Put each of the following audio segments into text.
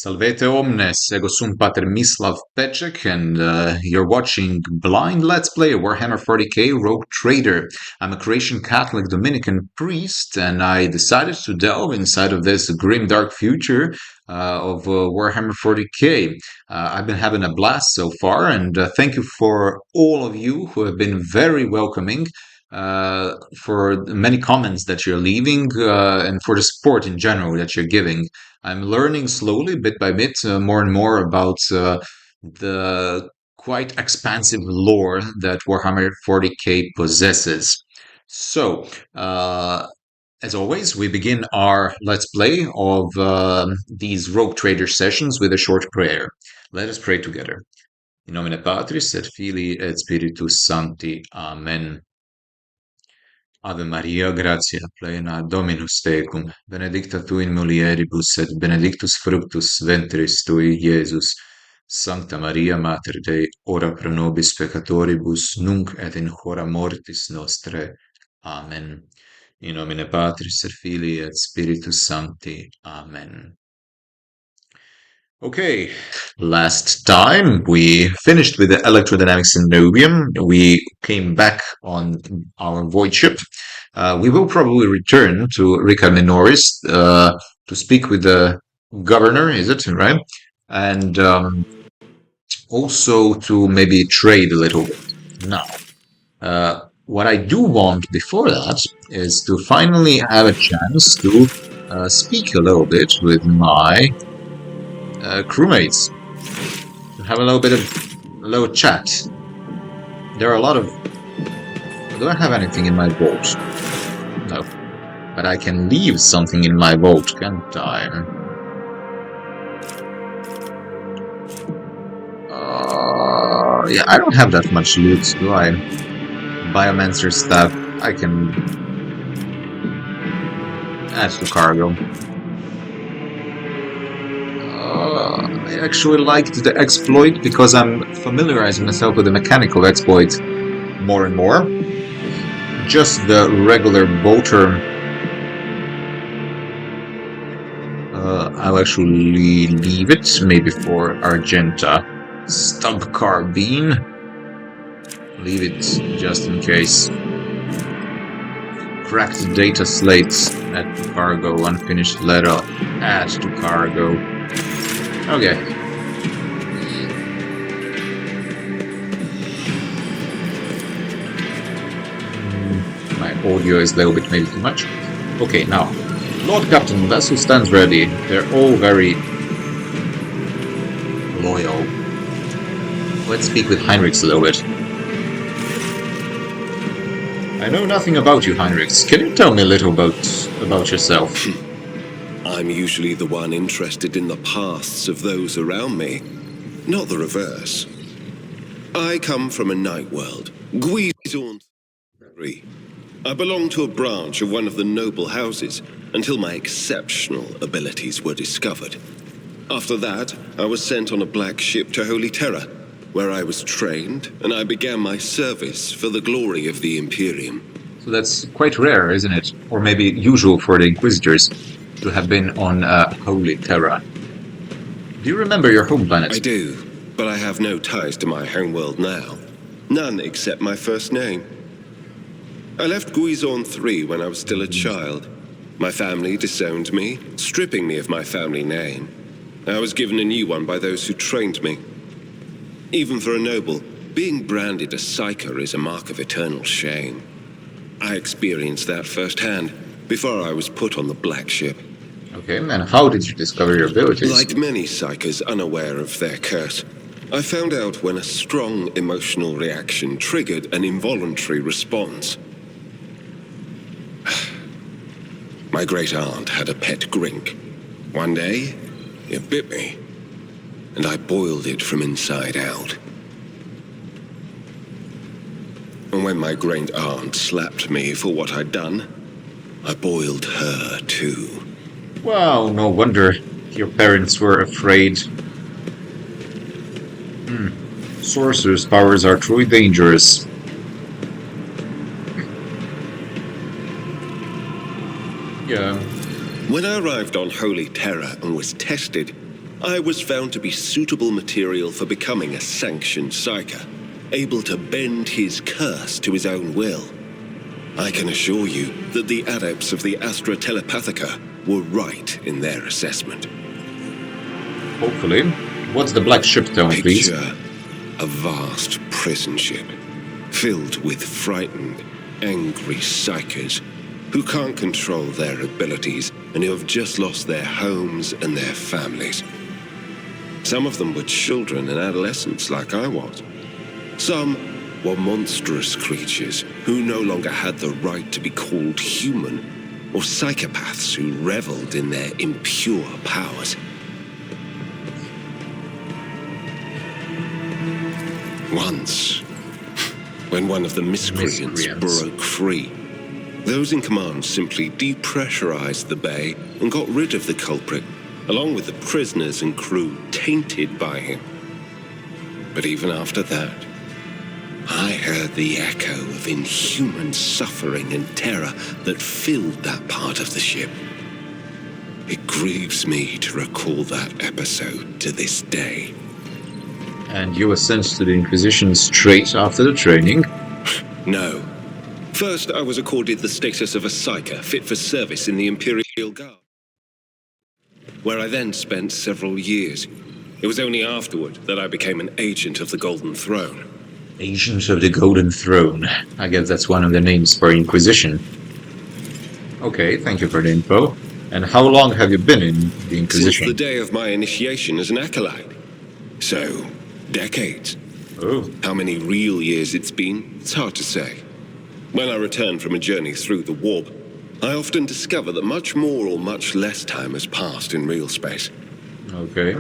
Salvete omnes, ego sum pater Mislav Pecek, and you're watching Blind Let's Play Warhammer 40k Rogue Trader. I'm a Croatian Catholic Dominican priest, and I decided to delve inside of this grim dark future of Warhammer 40k. I've been having a blast so far, and thank you for all of you who have been very welcoming. For many comments that you're leaving and for the support in general that you're giving. I'm learning slowly, bit by bit, more and more about the quite expansive lore that Warhammer 40k possesses. So, as always, we begin our Let's Play of these Rogue Trader sessions with a short prayer. Let us pray together. In nomine Patris et Filii et Spiritus Sancti. Amen. Ave Maria, gratia plena, Dominus tecum, benedicta tu in mulieribus, et benedictus fructus ventris tui, Iesus. Sancta Maria, Mater Dei, ora pro nobis peccatoribus, nunc et in hora mortis nostre. Amen. In nomine Patris et Filii et Spiritus Sancti. Amen. Okay, last time we finished with the electrodynamic Cenobium. We came back on our void ship. We will probably return to Rica Minoris to speak with the governor, is it, right? And also to maybe trade a little bit. Now, what I do want before that is to finally have a chance to speak a little bit with my crewmates, to have a little chat. There are a lot of... Do I have anything in my vault? No. But I can leave something in my vault, can't I? Yeah, I don't have that much loot, do I? Biomancer stuff, I can add to cargo. I actually liked the exploit because I'm familiarizing myself with the mechanical exploit more and more. Just the regular bolter, I'll actually leave it, maybe for Argenta. Stub carbine, leave it just in case. Cracked data slates, add to cargo. Unfinished letter, add to cargo. Okay. My audio is a little bit maybe too much. Okay, now, Lord Captain, vessel stands ready. They're all very loyal. Let's speak with Heinrichs a little bit. I know nothing about you, Heinrichs. Can you tell me a little about yourself? I'm usually the one interested in the pasts of those around me, not the reverse. I come from a night world, Guizorn 3. I belonged to a branch of one of the noble houses until my exceptional abilities were discovered. After that, I was sent on a black ship to Holy Terra, where I was trained, and I began my service for the glory of the Imperium. So that's quite rare, isn't it? Or maybe usual for the Inquisitors to have been on Holy Terra. Do you remember your home planet? I do, but I have no ties to my homeworld now. None except my first name. I left Guizorn 3 when I was still a child. My family disowned me, stripping me of my family name. I was given a new one by those who trained me. Even for a noble, being branded a psyker is a mark of eternal shame. I experienced that firsthand before I was put on the black ship. Okay, and how did you discover your abilities? Like many psychers unaware of their curse, I found out when a strong emotional reaction triggered an involuntary response. My great-aunt had a pet grink. One day, it bit me, and I boiled it from inside out. And when my great-aunt slapped me for what I'd done, I boiled her too. Wow, no wonder your parents were afraid. Sorcerer's powers are truly dangerous. Yeah. When I arrived on Holy Terra and was tested, I was found to be suitable material for becoming a sanctioned psyker, able to bend his curse to his own will. I can assure you that the adepts of the Astra Telepathica were right in their assessment. Hopefully. What's the black ship tone, please? Picture a vast prison ship, filled with frightened, angry psychers who can't control their abilities and who have just lost their homes and their families. Some of them were children and adolescents like I was. Some were monstrous creatures who no longer had the right to be called human, or psychopaths who reveled in their impure powers. Once, when one of the miscreants broke free, those in command simply depressurized the bay and got rid of the culprit, along with the prisoners and crew tainted by him. But even after that, I heard the echo of inhuman suffering and terror that filled that part of the ship. It grieves me to recall that episode to this day. And you were sent to the Inquisition straight after the training? No. First, I was accorded the status of a psyker fit for service in the Imperial Guard, where I then spent several years. It was only afterward that I became an agent of the Golden Throne. Agent of the Golden Throne. I guess that's one of the names for Inquisition. Okay, thank you for the info. And how long have you been in the Inquisition? Since the day of my initiation as an acolyte. So, decades. Oh. How many real years it's been, it's hard to say. When I return from a journey through the warp, I often discover that much more or much less time has passed in real space. Okay.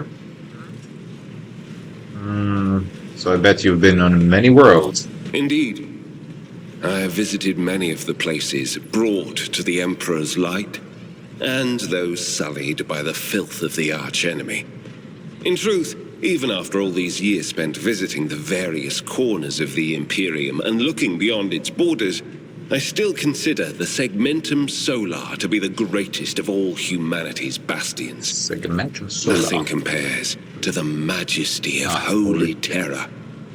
So I bet you've been on many worlds. Indeed. I have visited many of the places brought to the Emperor's light, and those sullied by the filth of the archenemy. In truth, even after all these years spent visiting the various corners of the Imperium and looking beyond its borders, I still consider the Segmentum Solar to be the greatest of all humanity's bastions. Segmentum Solar. Nothing compares to the majesty of holy terror,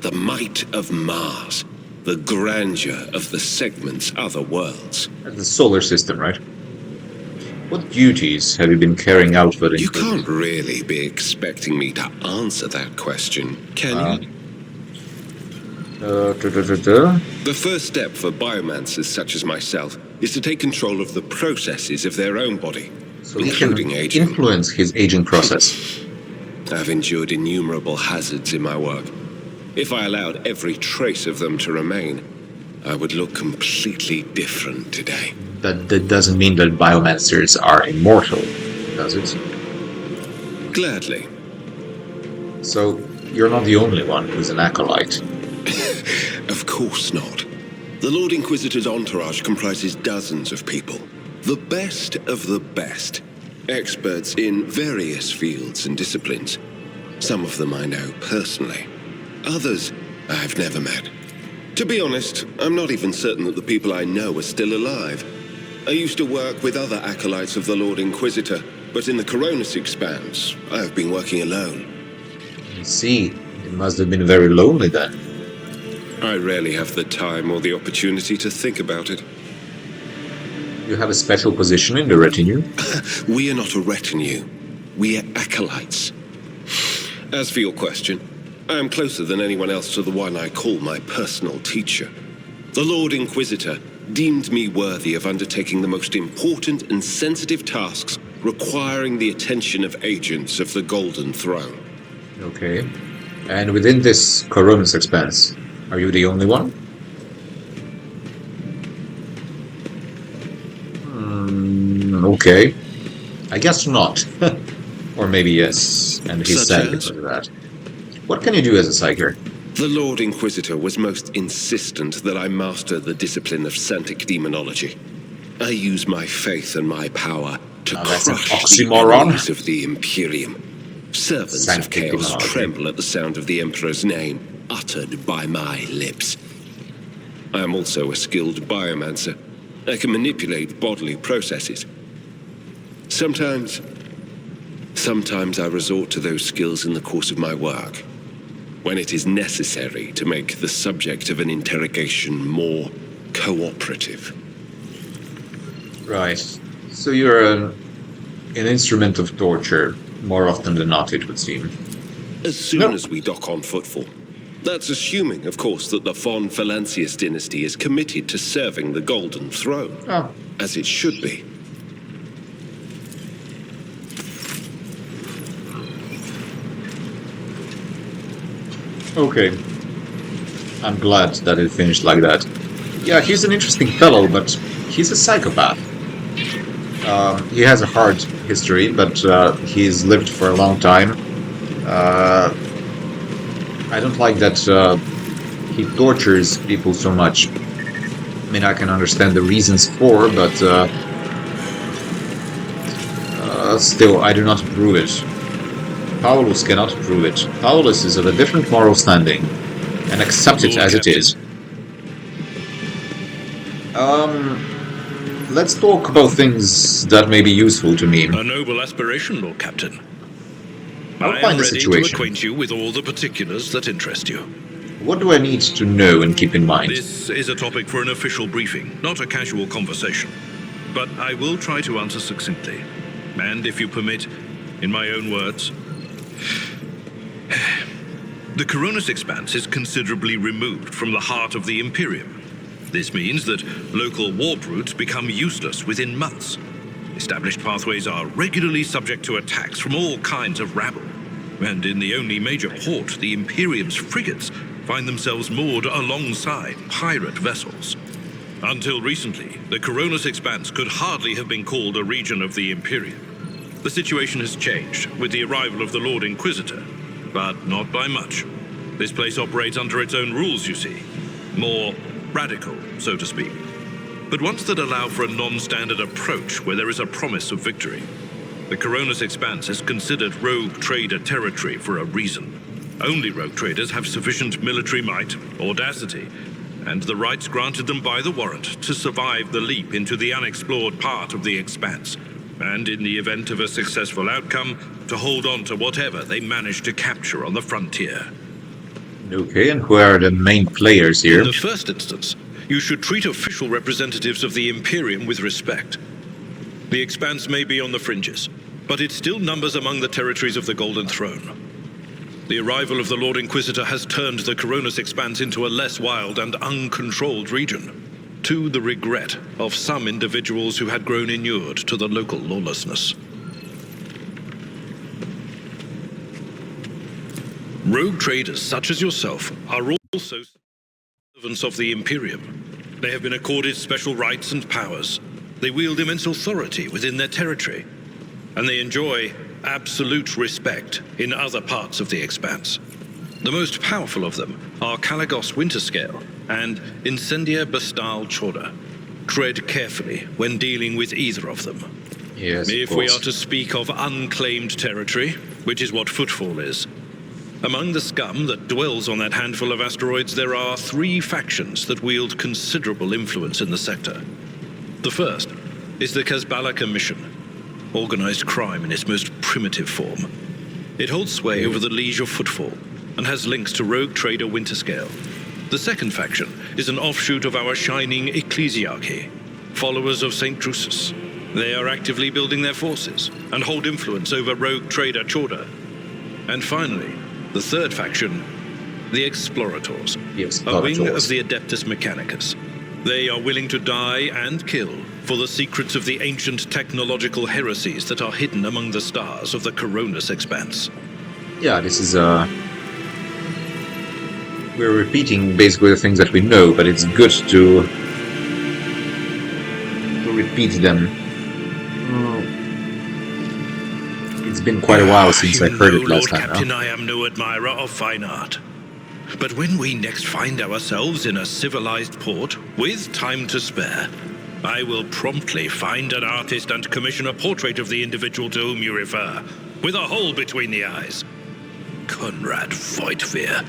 the might of Mars, the grandeur of the segment's other worlds. That's the solar system, right? What duties have you been carrying out for the You Inquisition? can't really be expecting me to answer that question, can you? The first step for biomancers such as myself is to take control of the processes of their own body, So he including can aging. influence his aging process. I've endured innumerable hazards in my work. If I allowed every trace of them to remain, I would look completely different today. That doesn't mean that biomancers are immortal, does it? Gladly. So you're not the only one who's an acolyte. Of course not. The Lord Inquisitor's entourage comprises dozens of people. The best of the best. Experts in various fields and disciplines. Some of them I know personally. Others I've never met. To be honest, I'm not even certain that the people I know are still alive. I used to work with other acolytes of the Lord Inquisitor, but in the Coronis Expanse, I have been working alone. I see. It must have been very lonely then. I rarely have the time or the opportunity to think about it. You have a special position in the retinue? We are not a retinue. We are acolytes. As for your question, I am closer than anyone else to the one I call my personal teacher. The Lord Inquisitor deemed me worthy of undertaking the most important and sensitive tasks requiring the attention of agents of the Golden Throne. Okay. And within this Coronis Expanse, are you the only one? Okay. I guess not. Or maybe yes, and he's Such sad as? because of that. What can you do as a psyker? The Lord Inquisitor was most insistent that I master the discipline of Santic Demonology. I use my faith and my power to Now that's an crush the oxymoron. enemies of the Imperium. Servants of Santic Chaos Demonology. tremble at the sound of the Emperor's name, uttered by my lips. I am also a skilled biomancer. I can manipulate bodily processes. Sometimes, Sometimes I resort to those skills in the course of my work, when it is necessary to make the subject of an interrogation more cooperative. Right. So you're an instrument of torture, more often than not, it would seem. As soon No. as we dock on Footfall. That's assuming, of course, that the von Valancius dynasty is committed to serving the Golden Throne, Oh, as it should be. okay. I'm glad that it finished like that. Yeah, he's an interesting fellow, but he's a psychopath. He has a hard history, but he's lived for a long time. I don't like that he tortures people so much. I mean, I can understand the reasons for, but still, I do not approve it. Paulus cannot approve it. Paulus is of a different moral standing, and accept it as it is. Let's talk about things that may be useful to me. A noble aspiration, Lord Captain. I'll I find am the ready to situation. acquaint you with all the particulars that interest you. What do I need to know and keep in mind? This is a topic for an official briefing, not a casual conversation. But I will try to answer succinctly. And if you permit, in my own words, the Coronis Expanse is considerably removed from the heart of the Imperium. This means that local warp routes become useless within months. Established pathways are regularly subject to attacks from all kinds of rabble. And in the only major port, the Imperium's frigates find themselves moored alongside pirate vessels. Until recently, the Coronis Expanse could hardly have been called a region of the Imperium. The situation has changed with the arrival of the Lord Inquisitor, but not by much. This place operates under its own rules, you see. More radical, so to speak. But ones that allow for a non-standard approach where there is a promise of victory. The Coronis Expanse is considered rogue trader territory for a reason. Only rogue traders have sufficient military might, audacity, and the rights granted them by the warrant to survive the leap into the unexplored part of the Expanse, and in the event of a successful outcome, to hold on to whatever they manage to capture on the frontier. Okay, and who are the main players here? In the first instance, you should treat official representatives of the Imperium with respect. The Expanse may be on the fringes, but it still numbers among the territories of the Golden Throne. The arrival of the Lord Inquisitor has turned the Coronis Expanse into a less wild and uncontrolled region, to the regret of some individuals who had grown inured to the local lawlessness. Rogue traders such as yourself are also servants of the Imperium. They have been accorded special rights and powers. They wield immense authority within their territory, and they enjoy absolute respect in other parts of the Expanse. The most powerful of them are Caligos Winterscale and Incendia Bastal Chorda. Tread carefully when dealing with either of them. Yes, If we are to speak of unclaimed territory, which is what Footfall is, among the scum that dwells on that handful of asteroids, there are 3 factions that wield considerable influence in the sector. The first is the Kazbala Commission, organized crime in its most primitive form. It holds sway over the Liege of Footfall and has links to rogue trader Winterscale. The second faction is an offshoot of our shining ecclesiarchy, followers of St. Drusus. They are actively building their forces and hold influence over rogue trader Chorda. And finally, the third faction, the Explorators, a wing of the Adeptus Mechanicus. They are willing to die and kill for the secrets of the ancient technological heresies that are hidden among the stars of the Coronis Expanse. Yeah, this is we're repeating basically the things that we know, but it's good to repeat them. It's been quite a while since I heard it last Lord time. Captain, I am no admirer of fine art. But when we next find ourselves in a civilized port, with time to spare, I will promptly find an artist and commission a portrait of the individual to whom you refer, with a hole between the eyes. Conrad Voigtveer.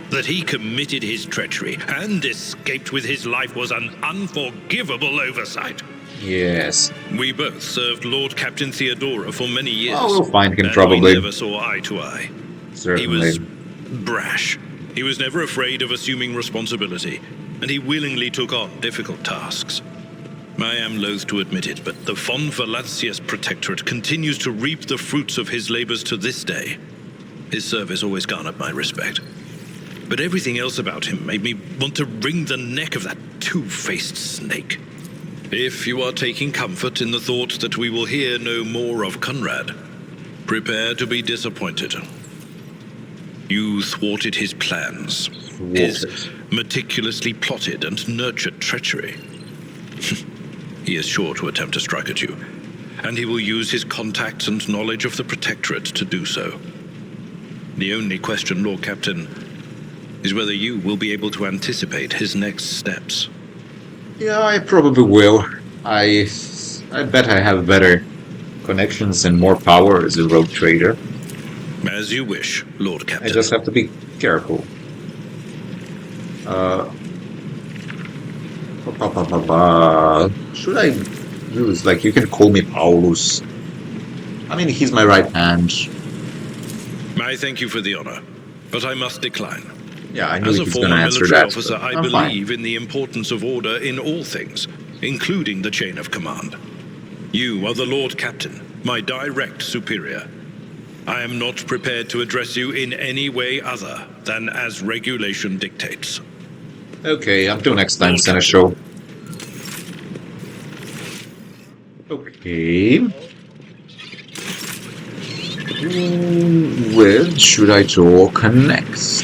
That he committed his treachery and escaped with his life was an unforgivable oversight. Yes. We both served Lord Captain Theodora for many years. Oh, we'll find him and probably. we never saw eye to eye. Certainly. He was brash. He was never afraid of assuming responsibility, and he willingly took on difficult tasks. I am loath to admit it, but the von Valancius Protectorate continues to reap the fruits of his labors to this day. His service always garnered my respect. But everything else about him made me want to wring the neck of that two-faced snake. If you are taking comfort in the thought that we will hear no more of Conrad, prepare to be disappointed. You thwarted his plans, his meticulously plotted and nurtured treachery. He is sure to attempt to strike at you, and he will use his contacts and knowledge of the Protectorate to do so. The only question, Lord Captain, is whether you will be able to anticipate his next steps. Yeah, I probably will. I bet I have better connections and more power as a rogue trader. As you wish, Lord Captain. I just have to be careful. Should I use, like, you can call me Paulus. I mean, he's my right hand. I thank you for the honor, but I must decline. Yeah, I knew As he a was going to former answer military that. officer, I I'm fine. believe in the importance of order in all things, including the chain of command. You are the Lord Captain, my direct superior. I am not prepared to address you in any way other than as regulation dictates. Okay, until next time, Seneschal. Okay. Where should I talk next?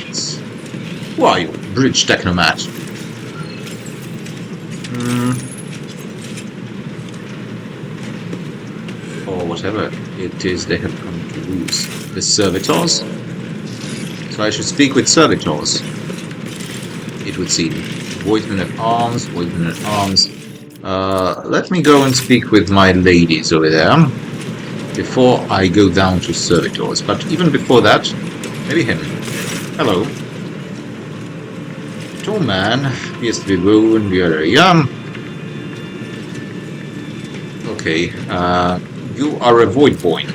Who are you? Bridge Technomat. Or whatever it is they have come to lose. The servitors? So I should speak with servitors. It would seem. Voidman at arms, Voidman at arms. Let me go and speak with my ladies over there before I go down to servitors. But even before that, maybe him. Hello. Tall man, appears to be ruined, very young. Okay, you are a Voidborn.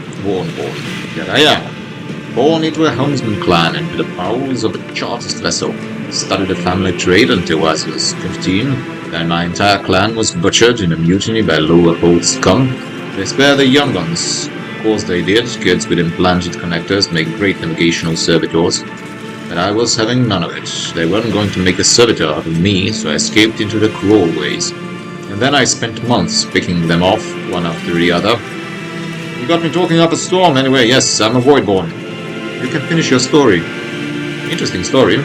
That I am. Born into a helmsman clan and with the powers of a chartist vessel. Studied a family trade until I was 15. Then my entire clan was butchered in a mutiny by lower hold scum. They spare the young ones. Of course they did. Kids with implanted connectors make great navigational servitors. But I was having none of it. They weren't going to make a servitor out of me, so I escaped into the crawlways. And then I spent months picking them off, one after the other. You got me talking up a storm anyway. Yes, I'm a Voidborn. You can finish your story. Interesting story.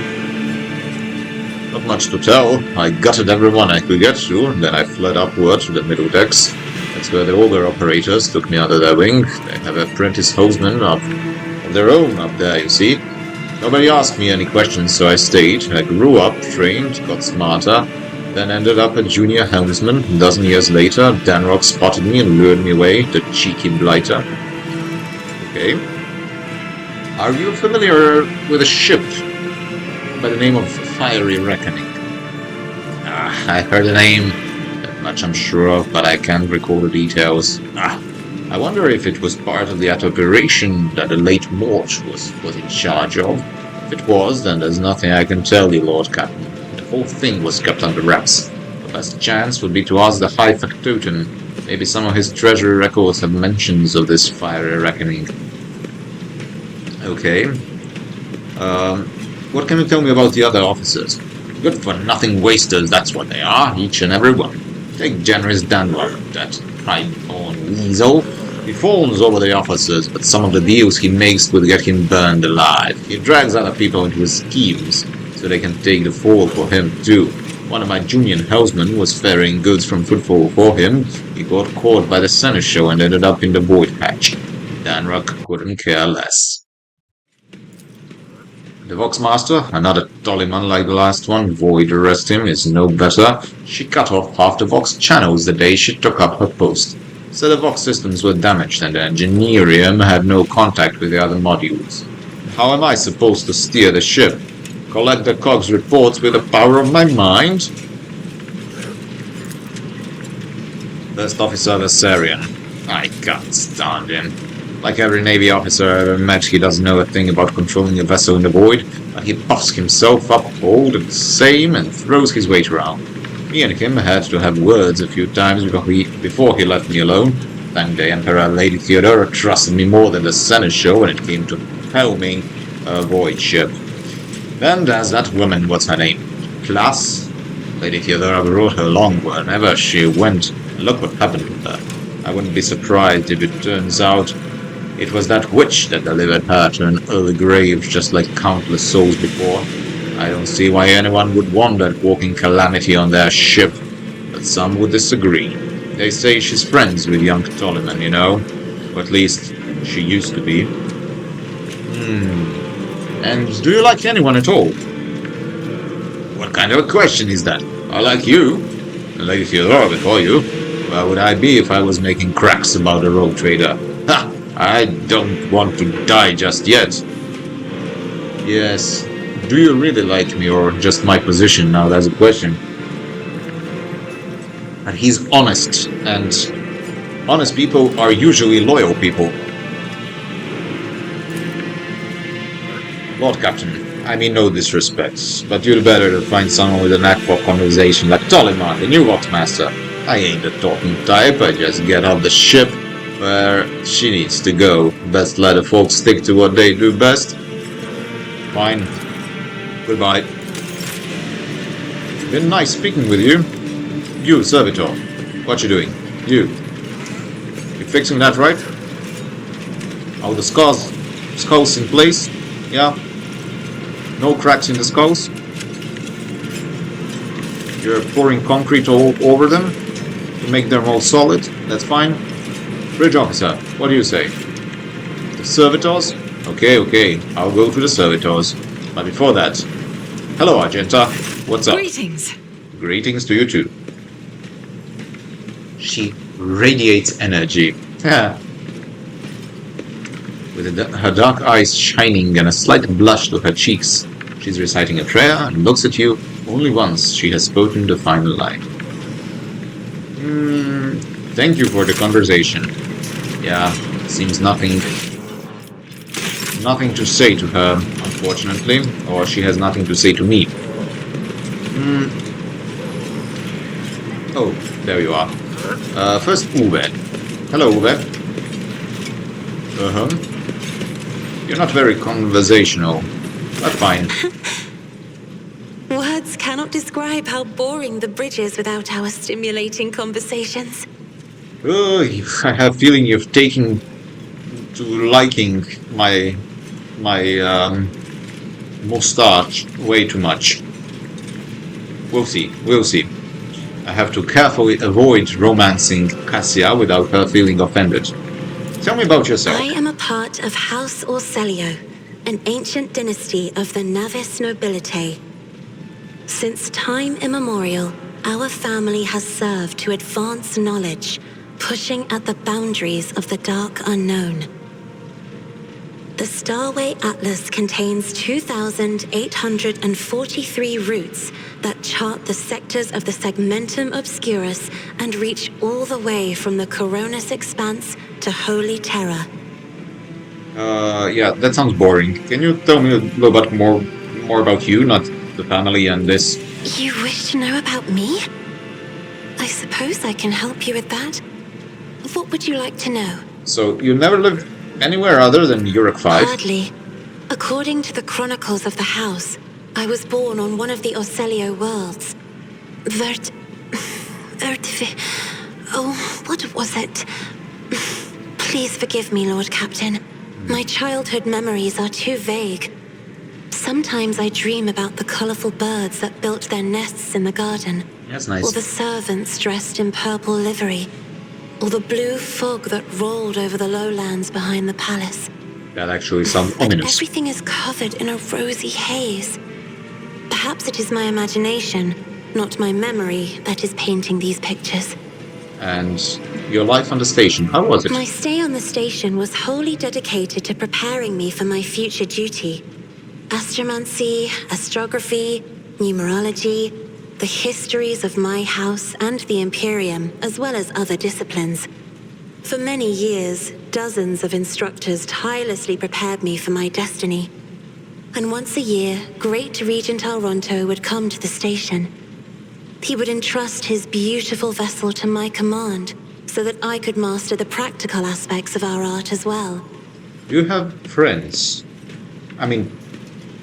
Not much to tell. I gutted everyone I could get to, and then I fled upward to the middle decks. That's where the older operators took me under their wing. They have apprentice hostmen of their own up there, you see. Nobody asked me any questions, so I stayed. I grew up, trained, got smarter, then ended up a junior helmsman. A dozen years later, Danrock spotted me and lured me away, the cheeky blighter. Okay. Are you familiar with a ship by the name of Fiery Reckoning? I heard the name. That much I'm sure of, but I can't recall the details. I wonder if it was part of that operation that the late Mort was in charge of. If it was, then there's nothing I can tell you, Lord Captain. The whole thing was kept under wraps. The best chance would be to ask the High Factotum. Maybe some of his treasury records have mentions of this Fiery Reckoning. Okay. What can you tell me about the other officers? Good-for-nothing wasters, that's what they are, each and every one. Take generous Danrock, that pride-born weasel. He fawns over the officers, but some of the deals he makes will get him burned alive. He drags other people into his schemes, so they can take the fall for him too. One of my junior helmsmen was ferrying goods from Footfall for him. He got caught by the Seneschal and ended up in the Void Patch. Danrock couldn't care less. The Voxmaster, another Tollyman like the last one, Void arrest him, is no better. She cut off half the Vox channels the day she took up her post. So the Vox systems were damaged and the Engineerium had no contact with the other modules. How am I supposed to steer the ship? Collect the COG's reports with the power of my mind? First Officer Versarian. I can't stand him. Like every Navy officer I've ever met, he doesn't know a thing about controlling a vessel in the void, but he puffs himself up all the same and throws his weight around. Me and him had to have words a few times before he left me alone. Thank the Emperor Lady Theodora trusted me more than the Seneschal when it came to helming a void ship. Then there's that woman, what's her name? Klaas? Lady Theodora brought her along wherever she went, and look what happened with her. I wouldn't be surprised if it turns out it was that witch that delivered her to an early grave, just like countless souls before. I don't see why anyone would want that walking calamity on their ship, but some would disagree. They say she's friends with young Ptolemy, you know? Or at least, she used to be. And do you like anyone at all? What kind of a question is that? I like you. Lady Theodora before you. Where would I be if I was making cracks about a rogue trader? Ha! I don't want to die just yet. Yes. Do you really like me or just my position? Now that's a question. But he's honest, and honest people are usually loyal people. Lord Captain, I mean no disrespect, but you'd better find someone with a knack for conversation like Tolimar, the new Voxmaster. I ain't the talking type, I just get off the ship where she needs to go. Best let the folks stick to what they do best. Fine. Goodbye. Been nice speaking with you. You, servitor. What you doing? You fixing that right? All the skulls in place? Yeah? No cracks in the skulls? You're pouring concrete all over them to make them all solid? That's fine. Bridge officer, what do you say? The servitors? Okay, I'll go to the servitors. But before that, hello Argenta, what's up? Greetings. Greetings to you too. She radiates energy. With her dark eyes shining and a slight blush to her cheeks, she's reciting a prayer and looks at you. Only once she has spoken the final line. Thank you for the conversation. Yeah, seems nothing to say to her, unfortunately, or she has nothing to say to me. Oh, there you are. First Uwe. Hello, Uwe. You're not very conversational, but fine. Words cannot describe how boring the bridge is without our stimulating conversations. Oh, I have a feeling you've taken to liking my mustache way too much. We'll see. I have to carefully avoid romancing Cassia without her feeling offended. Tell me about yourself. I am a part of House Orselio, an ancient dynasty of the Navis nobility. Since time immemorial, our family has served to advance knowledge, pushing at the boundaries of the dark unknown. The Starway Atlas contains 2,843 routes that chart the sectors of the Segmentum Obscurus and reach all the way from the Coronis Expanse to Holy Terra. Yeah, that sounds boring. Can you tell me a little bit more about you, not the family and this? You wish to know about me? I suppose I can help you with that. What would you like to know? So, you never lived anywhere other than Uruk 5? Hardly. According to the chronicles of the house, I was born on one of the Orselio worlds. Oh, what was it? Please forgive me, Lord Captain. My childhood memories are too vague. Sometimes I dream about the colorful birds that built their nests in the garden. That's nice. Or the servants dressed in purple livery. Or the blue fog that rolled over the lowlands behind the palace. That actually sounds But ominous. everything is covered in a rosy haze. Perhaps it is my imagination, not my memory, that is painting these pictures. And your life on the station, how was it? My stay on the station was wholly dedicated to preparing me for my future duty. Astromancy, astrography, numerology, the histories of my house and the Imperium, as well as other disciplines. For many years, dozens of instructors tirelessly prepared me for my destiny. And once a year, Great Regent Alronto would come to the station. He would entrust his beautiful vessel to my command, so that I could master the practical aspects of our art as well. You have friends. I mean,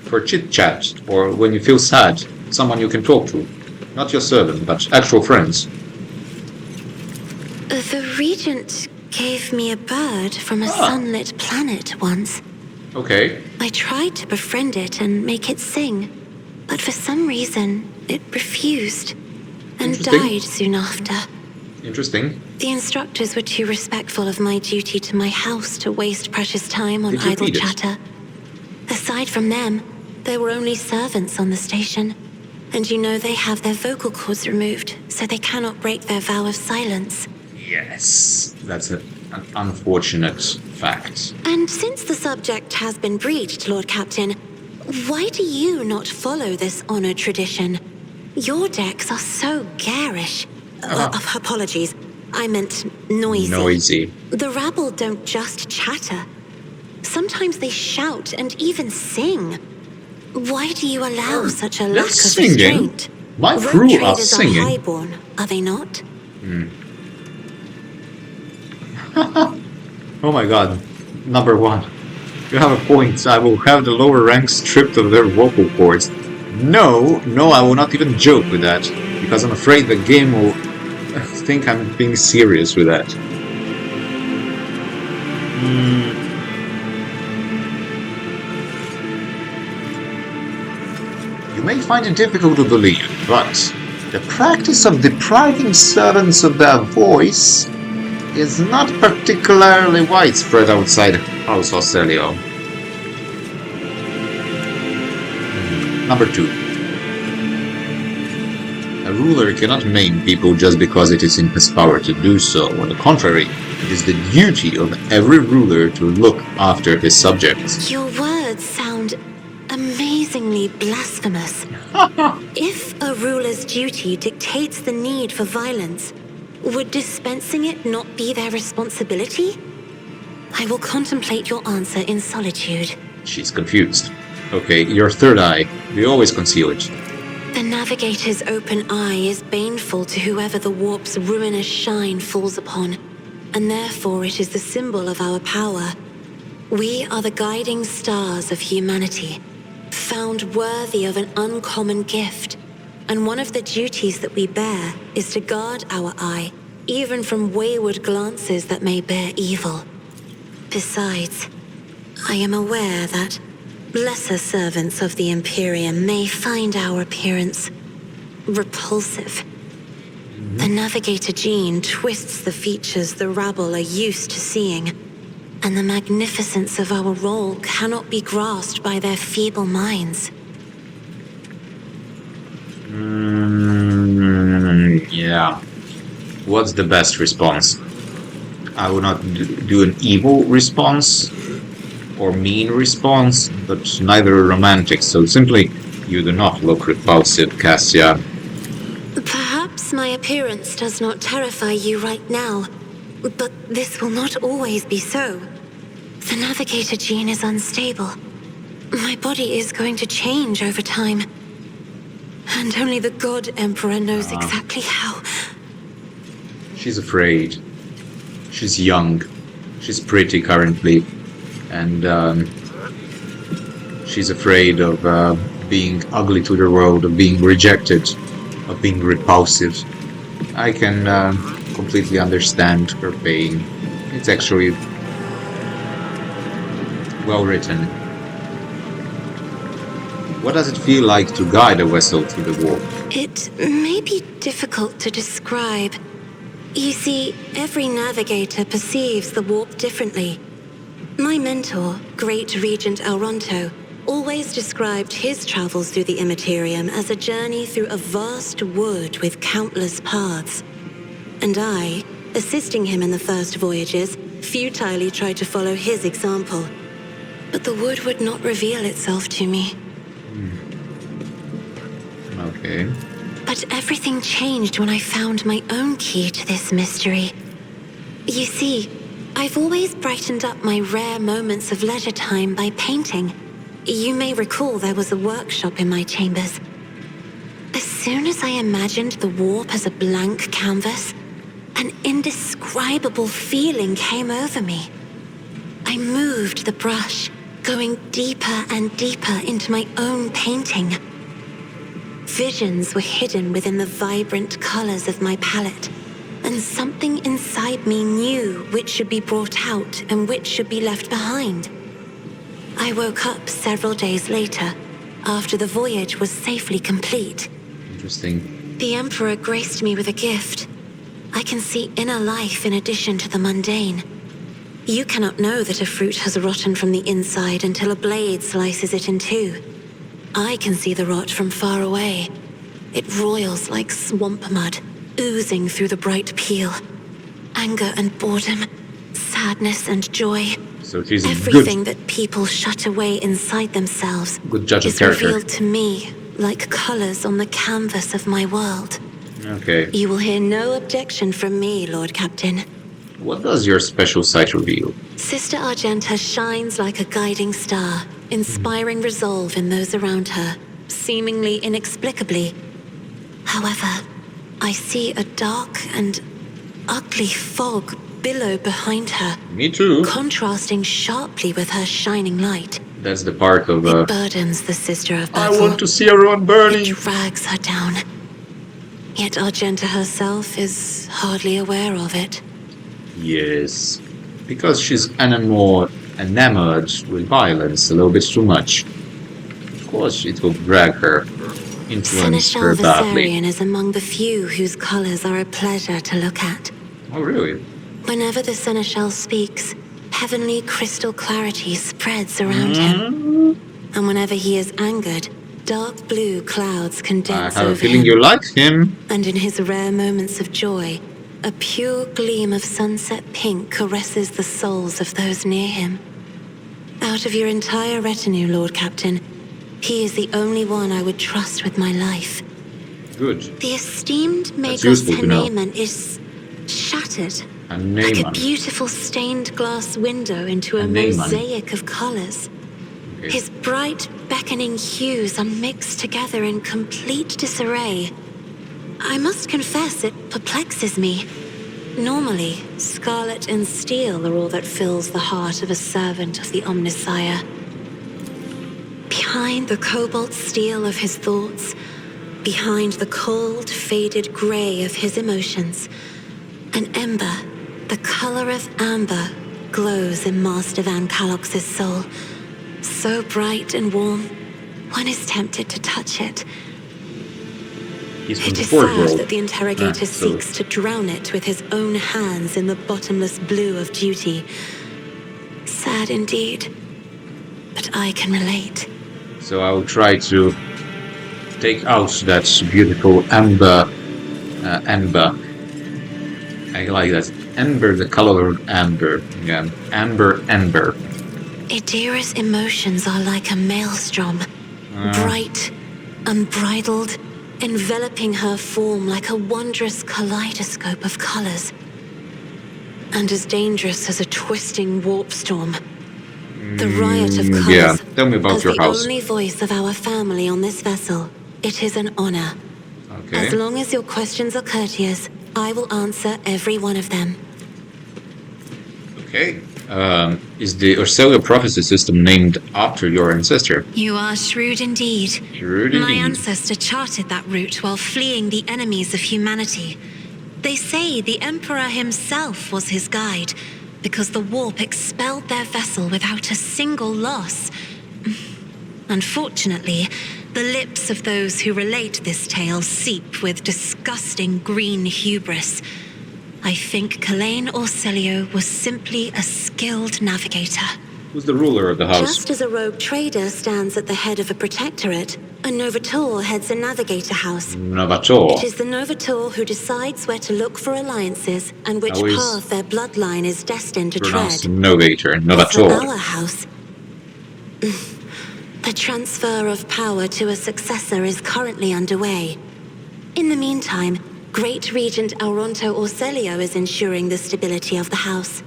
for chit-chat, or when you feel sad, someone you can talk to. Not your servant, but actual friends. The Regent gave me a bird from a sunlit planet once. Okay. I tried to befriend it and make it sing, but for some reason, it refused and died soon after. Interesting. The instructors were too respectful of my duty to my house to waste precious time on idle chatter. Aside from them, there were only servants on the station. And you know they have their vocal cords removed, so they cannot break their vow of silence. Yes, that's an unfortunate fact. And since the subject has been breached, Lord Captain, why do you not follow this honored tradition? Your decks are so garish. Apologies, I meant noisy. Noisy. The rabble don't just chatter. Sometimes they shout and even sing. Why do you allow such a lack of restraint? My crew are singing. Are highborn, are they not? Oh my god. Number one. You have a point. I will have the lower ranks stripped of their vocal cords. No, I will not even joke with that. Because I'm afraid the game will think I'm being serious with that. You may find it difficult to believe, but the practice of depriving servants of their voice is not particularly widespread outside House Aucelio. Number 2. A ruler cannot maim people just because it is in his power to do so. On the contrary, it is the duty of every ruler to look after his subjects. Your words sound amazingly blasphemous. If a ruler's duty dictates the need for violence, would dispensing it not be their responsibility? I will contemplate your answer in solitude. She's confused. Okay, your third eye. We always conceal it. The Navigator's open eye is baneful to whoever the warp's ruinous shine falls upon, and therefore it is the symbol of our power. We are the guiding stars of humanity, found worthy of an uncommon gift, and one of the duties that we bear is to guard our eye, even from wayward glances that may bear evil. Besides, I am aware that lesser servants of the Imperium may find our appearance repulsive. The Navigator gene twists the features the rabble are used to seeing, and the magnificence of our role cannot be grasped by their feeble minds. Yeah. What's the best response? I will not do an evil response or mean response, but neither a romantic, so simply, you do not look repulsive, Cassia. Perhaps my appearance does not terrify you right now, but this will not always be so. The Navigator gene is unstable. My body is going to change over time. And only the God Emperor knows exactly how. She's afraid. She's young. She's pretty currently. And she's afraid of being ugly to the world, of being rejected, of being repulsive. I can completely understand her pain. It's actually well written. What does it feel like to guide a vessel through the warp? It may be difficult to describe. You see, every navigator perceives the warp differently. My mentor, Great Regent Alronto, always described his travels through the Immaterium as a journey through a vast wood with countless paths. And I, assisting him in the first voyages, futilely tried to follow his example. But the wood would not reveal itself to me. Okay. But everything changed when I found my own key to this mystery. You see, I've always brightened up my rare moments of leisure time by painting. You may recall there was a workshop in my chambers. As soon as I imagined the warp as a blank canvas, an indescribable feeling came over me. I moved the brush, going deeper and deeper into my own painting. Visions were hidden within the vibrant colors of my palette, and something inside me knew which should be brought out and which should be left behind. I woke up several days later, after the voyage was safely complete. Interesting. The Emperor graced me with a gift. I can see inner life in addition to the mundane. You cannot know that a fruit has rotten from the inside until a blade slices it in two. I can see the rot from far away. It roils like swamp mud, oozing through the bright peel. Anger and boredom, sadness and joy. So she's a Everything that people shut away inside themselves good judge of is character. revealed to me like colors on the canvas of my world. Okay. You will hear no objection from me, Lord Captain. What does your special sight reveal? Sister Argenta shines like a guiding star, inspiring resolve in those around her, seemingly inexplicably. However, I see a dark and ugly fog billow behind her, Me too. contrasting sharply with her shining light. That's the part of It burdens the Sister of I Battle. want to see everyone burning. It drags her down. Yet Argenta herself is hardly aware of it. Yes. Because she's enamored with violence a little bit too much. Of course it will drag her, influence Seneschal her badly. Viserion is among the few whose colors are a pleasure to look at. Oh really? Whenever the Seneschal speaks, heavenly crystal clarity spreads around him. And whenever he is angered, dark blue clouds I condense have a over feeling him. you like him. And in his rare moments of joy, a pure gleam of sunset pink caresses the souls of those near him. Out of your entire retinue, Lord Captain, he is the only one I would trust with my life. Good. The esteemed That's Magos useful to know. Haneman is shattered, A like a name. beautiful stained glass window into a Haneman. mosaic of colors. Okay. His bright, beckoning hues are mixed together in complete disarray. I must confess it perplexes me. Normally, scarlet and steel are all that fills the heart of a servant of the Omnissiah. Behind the cobalt steel of his thoughts, behind the cold, faded grey of his emotions, an ember, the color of amber, glows in Master Van Kalox's soul. So bright and warm, one is tempted to touch it. He's from It the is fourth sad world. that the interrogator so- seeks to drown it with his own hands in the bottomless blue of duty. Sad indeed, but I can relate. So I will try to take out that beautiful amber. Amber. I like that. Amber, the color of amber. Yeah, amber. Idira's emotions are like a maelstrom, bright, unbridled, enveloping her form like a wondrous kaleidoscope of colors. And as dangerous as a twisting warp storm. The riot of colors. Yeah, tell me about as your the house. only voice of our family on this vessel, it is an honor. Okay. As long as your questions are courteous, I will answer every one of them. Okay. Is the Urselia prophecy system named after your ancestor? You are shrewd indeed. Shrewd My indeed. ancestor charted that route while fleeing the enemies of humanity. They say the Emperor himself was his guide, because the warp expelled their vessel without a single loss. Unfortunately, the lips of those who relate this tale seep with disgusting green hubris. I think Kalain Orselio was simply a skilled navigator. Who's the ruler of the house? Just as a rogue trader stands at the head of a protectorate, a Novator heads a navigator house. Novator. It is the Novator who decides where to look for alliances and which Always path their bloodline is destined to Pronounced tread. Novator. For Novator. our house, the transfer of power to a successor is currently underway. In the meantime, Great Regent Auronto Orselio is ensuring the stability of the house.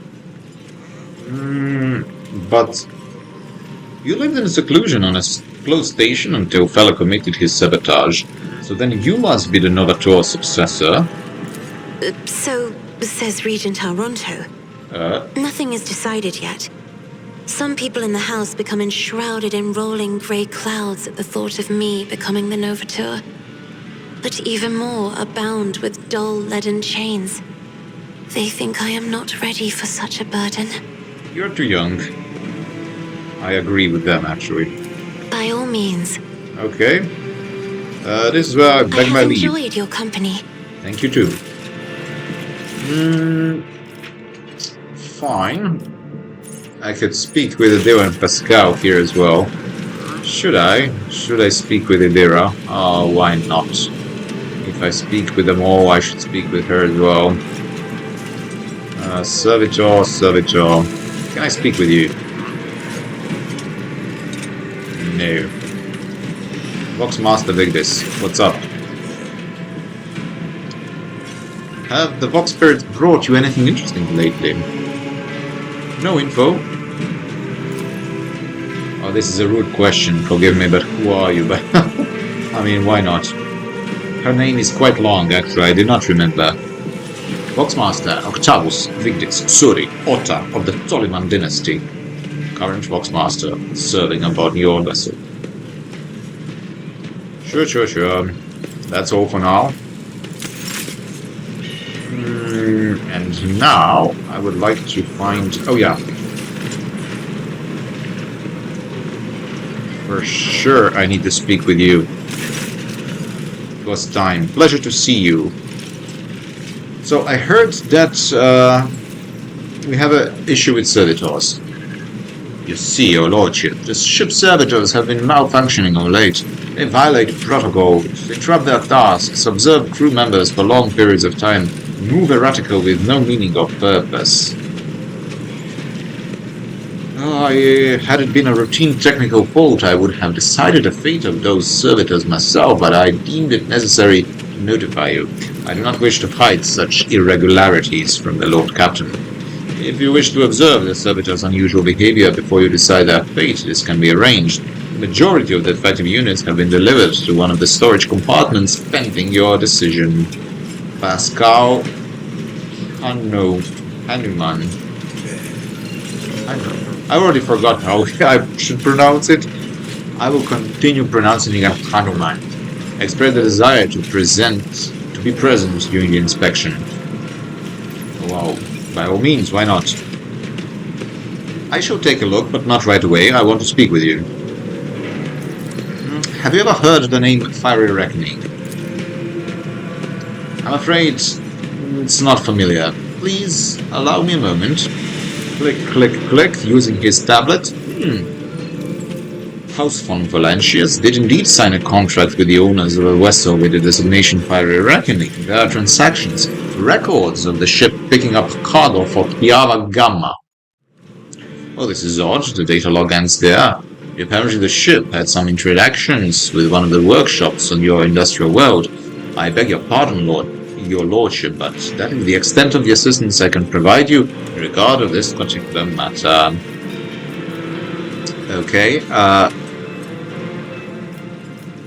But you lived in seclusion on a close station until Fella committed his sabotage, so then you must be the Novator successor. So says Regent Auronto. Nothing is decided yet. Some people in the house become enshrouded in rolling grey clouds at the thought of me becoming the Novator. But even more are bound with dull leaden chains. They think I am not ready for such a burden. You're too young. I agree with them, actually. By all means. Okay. This is where I beg my I have leave. enjoyed your company. Thank you too. Fine. I could speak with Adira and Pascal here as well. Should I? Should I speak with Adira? Oh, why not? If I speak with them all, I should speak with her as well. Servitor. Can I speak with you? No. Voxmaster Vigdis, what's up? Have the Vox Spirits brought you anything interesting lately? No info. Oh, this is a rude question, forgive me, but who are you? But I mean, why not? Her name is quite long, actually, I do not remember. Voxmaster Octavus Vigdis Suri Otta of the Toliman dynasty. Current Voxmaster, serving aboard your vessel. Sure. That's all for now. And now, I would like to find... Oh yeah. For sure, I need to speak with you. It was time. Pleasure to see you. So, I heard that we have an issue with servitors. You see, your lordship, the ship servitors have been malfunctioning of late. They violate protocol, interrupt their tasks, observe crew members for long periods of time, move erratically with no meaning or purpose. Had it been a routine technical fault, I would have decided the fate of those servitors myself, but I deemed it necessary to notify you. I do not wish to hide such irregularities from the Lord Captain. If you wish to observe the servitors' unusual behavior before you decide their fate, this can be arranged. The majority of the defective units have been delivered to one of the storage compartments pending your decision. Pascal Hanuman. I already forgot how I should pronounce it. I will continue pronouncing it Hanuman. Express the desire to be present during the inspection. Well, by all means, why not? I shall take a look, but not right away. I want to speak with you. Have you ever heard the name Fiery Reckoning? I'm afraid it's not familiar. Please allow me a moment. Click, using his tablet. House von Valancius did indeed sign a contract with the owners of a vessel with the designation Fiery Reckoning. There are transactions, records of the ship picking up cargo for Piava Gamma. Oh, this is odd. The data log ends there. Apparently the ship had some interactions with one of the workshops on your industrial world. I beg your pardon, your lordship, but that is the extent of the assistance I can provide you in regard of this particular matter. Okay, I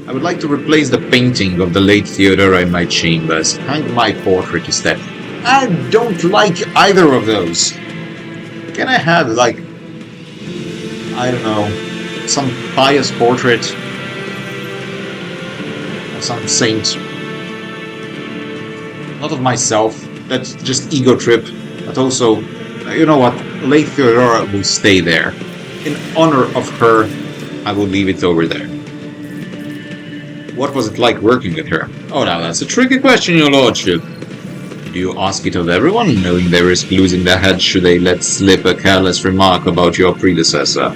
would like to replace the painting of the late Theodora in my chambers. Hang my portrait instead. I don't like either of those. Can I have, like, I don't know, some pious portrait of some saint? Not of myself, that's just ego trip, but also, you know what, late Theodora will stay there. In honor of her, I will leave it over there. What was it like working with her? Oh, now that's a tricky question, your lordship. Do you ask it of everyone, knowing they risk losing their heads should they let slip a careless remark about your predecessor?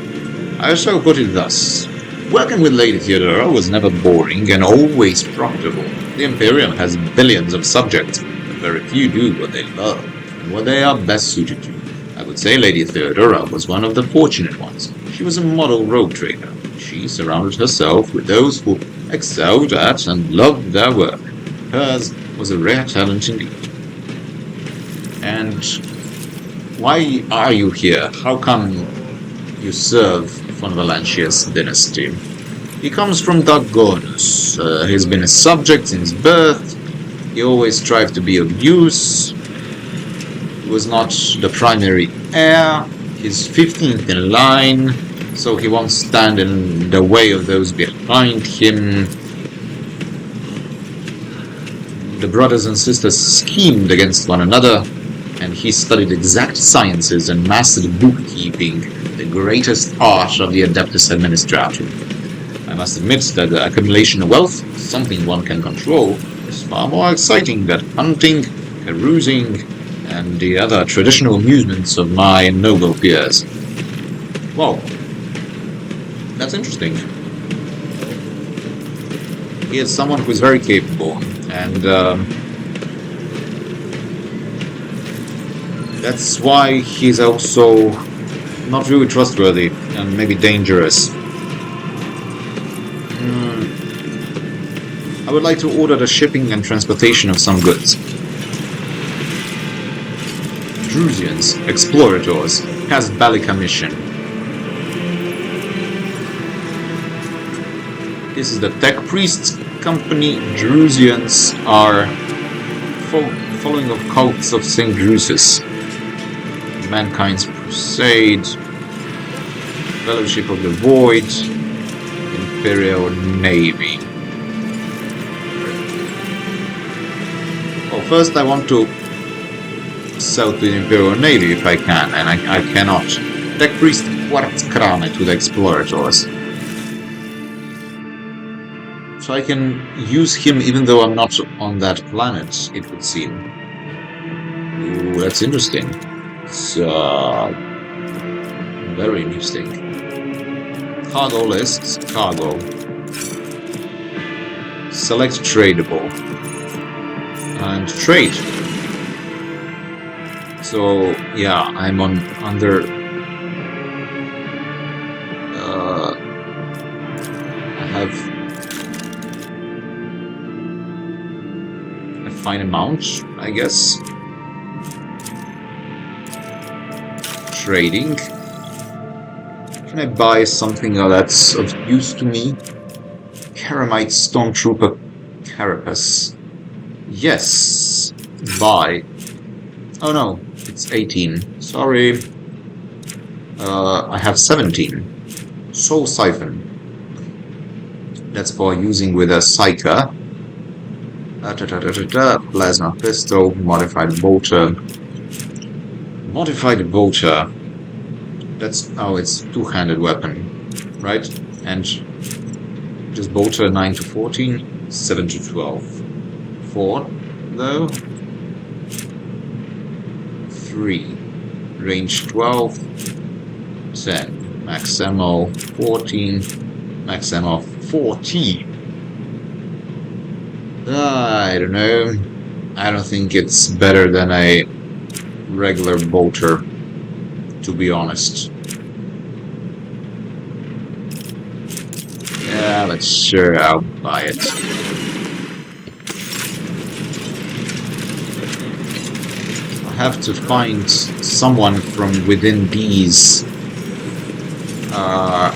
I shall put it thus. Working with Lady Theodora was never boring and always profitable. The Imperium has billions of subjects, but very few do what they love, and what they are best suited to. I would say Lady Theodora was one of the fortunate ones. She was a model rogue trader. She surrounded herself with those who excelled at and loved their work. hers was a rare talent indeed. And why are you here? How come you serve von Valancia's dynasty? He comes from Dark Gornus. He's been a subject since birth. He always strived to be of use. He was not the primary heir. He's 15th in line, so he won't stand in the way of those behind him. The brothers and sisters schemed against one another, and he studied exact sciences and mastered bookkeeping, the greatest art of the Adeptus Administratum. I must admit that the accumulation of wealth, something one can control, is far more exciting than hunting, carousing, and the other traditional amusements of my noble peers. Wow, that's interesting. He is someone who is very capable, and that's why he's also not really trustworthy and maybe dangerous. I would like to order the shipping and transportation of some goods. Drusians, explorators, has Balika mission. This is the Tech Priests Company. Drusians are following of cults of St. Drusus. Mankind's Crusade, Fellowship of the Void, Imperial Navy. Well, first I want to sell to the Imperial Navy if I can, and I cannot. Tech Priest Quartzkrane to the Explorators. So I can use him even though I'm not on that planet, it would seem. Ooh, that's interesting. It's very interesting. Cargo lists, cargo. Select tradable. And trade. So yeah, I'm under I have a fine amount, I guess. Trading. Can I buy something that's of use to me? Karamite Stormtrooper Carapace. Yes. Buy. Oh no, it's 18. Sorry. I have 17. Soul Siphon. That's for using with a Psyker. Plasma Pistol. Modified Bolter. Modified Bolter. That's... oh, it's two-handed weapon. Right? And... just Bolter 9 to 14. 7 to 12. 4, though. 3. Range 12. 10. Max ammo 14. Max ammo 14. I don't know. I don't think it's better than a regular bolter, to be honest. Yeah, but sure, I'll buy it. I have to find someone from within these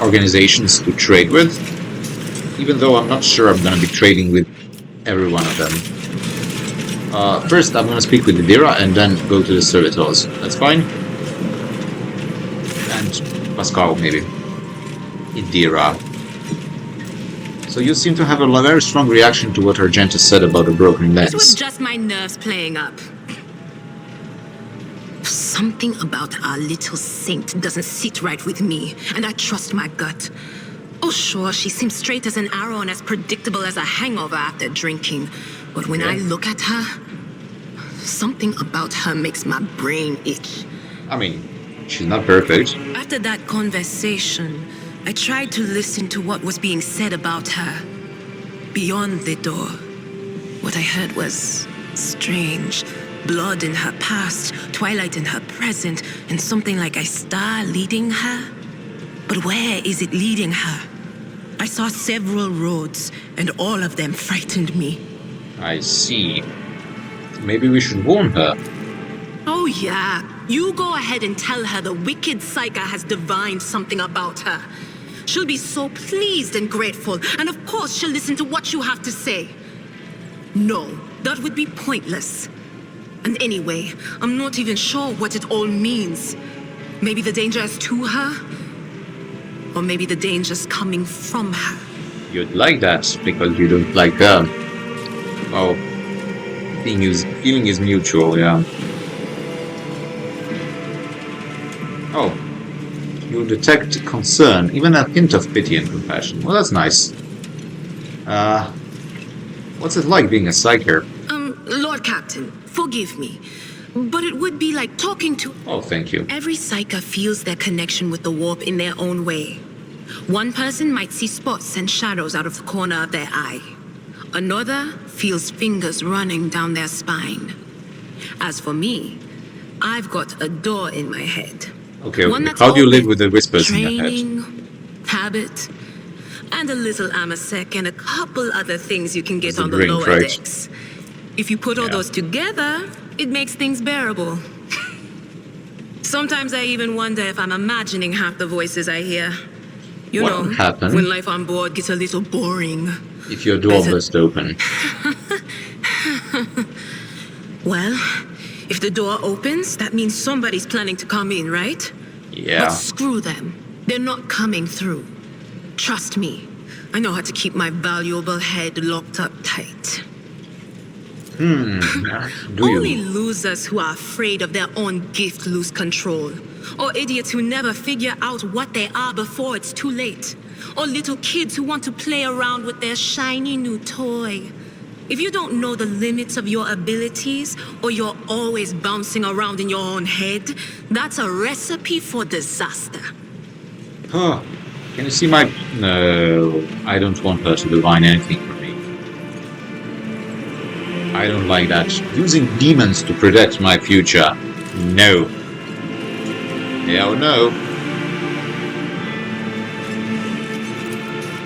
organizations to trade with, even though I'm not sure I'm going to be trading with every one of them. First, I'm going to speak with Idira and then go to the servitors. That's fine. And Pascal, maybe. Idira. So you seem to have a very strong reaction to what Argenta said about the broken lens. It was just my nerves playing up. Something about our little saint doesn't sit right with me, and I trust my gut. Oh sure, she seems straight as an arrow and as predictable as a hangover after drinking. But when I look at her, something about her makes my brain itch. I mean, she's not perfect. After that conversation, I tried to listen to what was being said about her. Beyond the door, what I heard was strange. Blood in her past, twilight in her present, and something like a star leading her. But where is it leading her? I saw several roads, and all of them frightened me. I see. Maybe we should warn her. Oh, yeah. You go ahead and tell her the wicked Psyker has divined something about her. She'll be so pleased and grateful, and of course she'll listen to what you have to say. No, that would be pointless. And anyway, I'm not even sure what it all means. Maybe the danger is to her, or maybe the danger's coming from her. You'd like that because you don't like her. Oh, feeling is mutual, yeah. Oh, you detect concern, even a hint of pity and compassion. Well, that's nice. What's it like being a psyker? Lord Captain, forgive me, but it would be like talking to... Oh, thank you. Every Psyker feels their connection with the warp in their own way. One person might see spots and shadows out of the corner of their eye. Another feels fingers running down their spine. As for me, I've got a door in my head. Okay, One that's how do you live open, with the whispers in your head? training, habit, and a little amasec and a couple other things you can get It's a on the drink, lower right? decks. If you put all Yeah. those together, it makes things bearable. Sometimes I even wonder if I'm imagining half the voices I hear. You What know, would happen? when life on board gets a little boring. If your door As a- burst open. Well, if the door opens, that means somebody's planning to come in, right? Yeah. But screw them. They're not coming through. Trust me. I know how to keep my valuable head locked up tight. Do Only you? losers who are afraid of their own gift lose control. Or idiots who never figure out what they are before it's too late. Or little kids who want to play around with their shiny new toy. If you don't know the limits of your abilities, or you're always bouncing around in your own head, that's a recipe for disaster. Huh. Can you see my... No, I don't want her to divine anything from me. I don't like that. Using demons to predict my future. No. Hell no.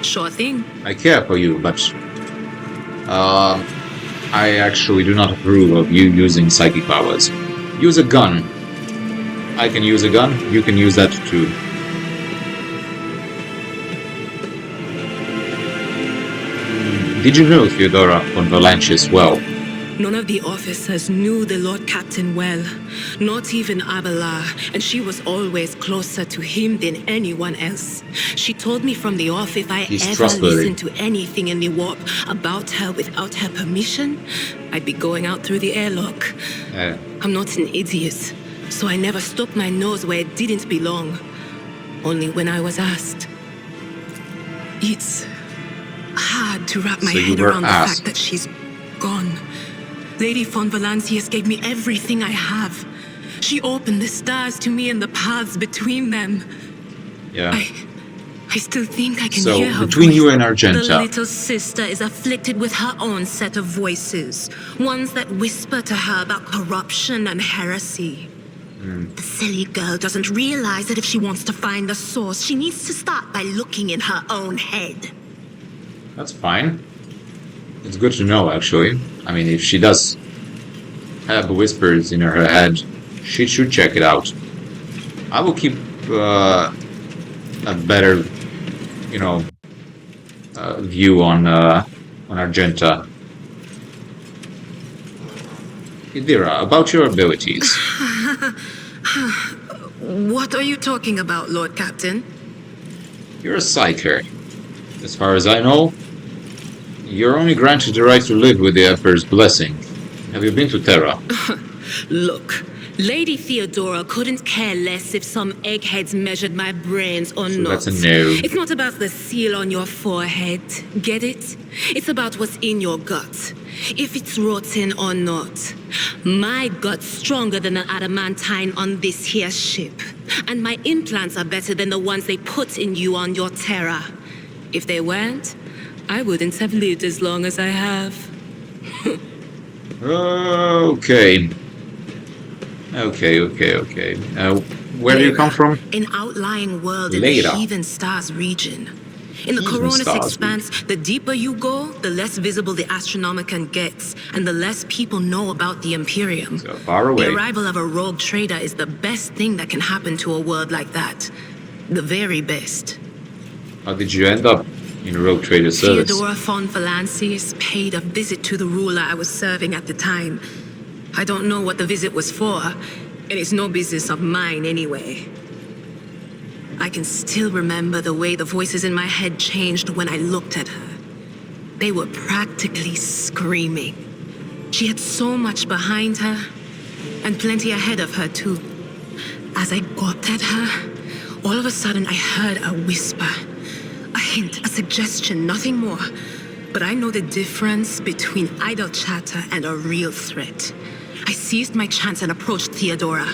Sure thing. I care for you, but... I actually do not approve of you using psychic powers. Use a gun. I can use a gun, you can use that too. Did you know Theodora von Valancius well? None of the officers knew the Lord Captain well, not even Abelard, and she was always closer to him than anyone else. She told me from the off if I He's ever trustworthy. listened to anything in the warp about her without her permission, I'd be going out through the airlock. I'm not an idiot, so I never stuck my nose where it didn't belong, only when I was asked. It's hard to wrap my So you head were around the asked. fact that she's gone. Lady von Valancius gave me everything I have. She opened the stars to me and the paths between them. Yeah. I still think I can So, hear her between voice. you and The Argenta, little sister is afflicted with her own set of voices. Ones that whisper to her about corruption and heresy. The silly girl doesn't realize that if she wants to find the source, she needs to start by looking in her own head. that's fine. It's good to know, actually. I mean, if she does have whispers in her head, she should check it out. I will keep a better, view on Argenta. Idira, about your abilities. What are you talking about, Lord Captain? You're a psyker. As far as I know, you're only granted the right to live with the Emperor's blessing. Have you been to Terra? Look, Lady Theodora couldn't care less if some eggheads measured my brains or So not. that's a no. It's not about the seal on your forehead, get it? It's about what's in your gut. If it's rotten or not. My gut's stronger than the adamantine on this here ship. And my implants are better than the ones they put in you on your Terra. If they weren't, I wouldn't have lived as long as I have. Okay. Where do you come from? An outlying world Later. in the Heathen Stars region. In the Even Coronis stars Expanse, the deeper you go, the less visible the Astronomicon gets, and the less people know about the Imperium. So far away. The arrival of a rogue trader is the best thing that can happen to a world like that. The very best. How did you end up in Rogue Trader service? Theodora von Valancius paid a visit to the ruler I was serving at the time. I don't know what the visit was for, and it's no business of mine anyway. I can still remember the way the voices in my head changed when I looked at her. They were practically screaming. She had so much behind her, and plenty ahead of her too. As I gawped at her, all of a sudden I heard a whisper. A hint, a suggestion, nothing more. But I know the difference between idle chatter and a real threat. I seized my chance and approached Theodora.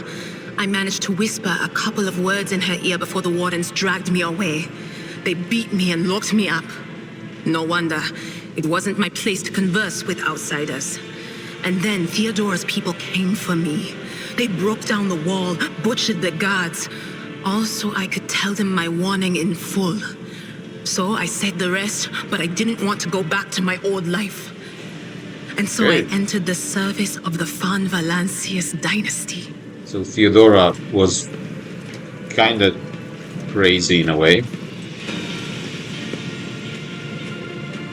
I managed to whisper a couple of words in her ear before the wardens dragged me away. They beat me and locked me up. No wonder. It wasn't my place to converse with outsiders. And then Theodora's people came for me. They broke down the wall, butchered the guards. Also, I could tell them my warning in full. So I said the rest, but I didn't want to go back to my old life. And so I entered the service of the Von Valancius dynasty. So Theodora was kind of crazy in a way.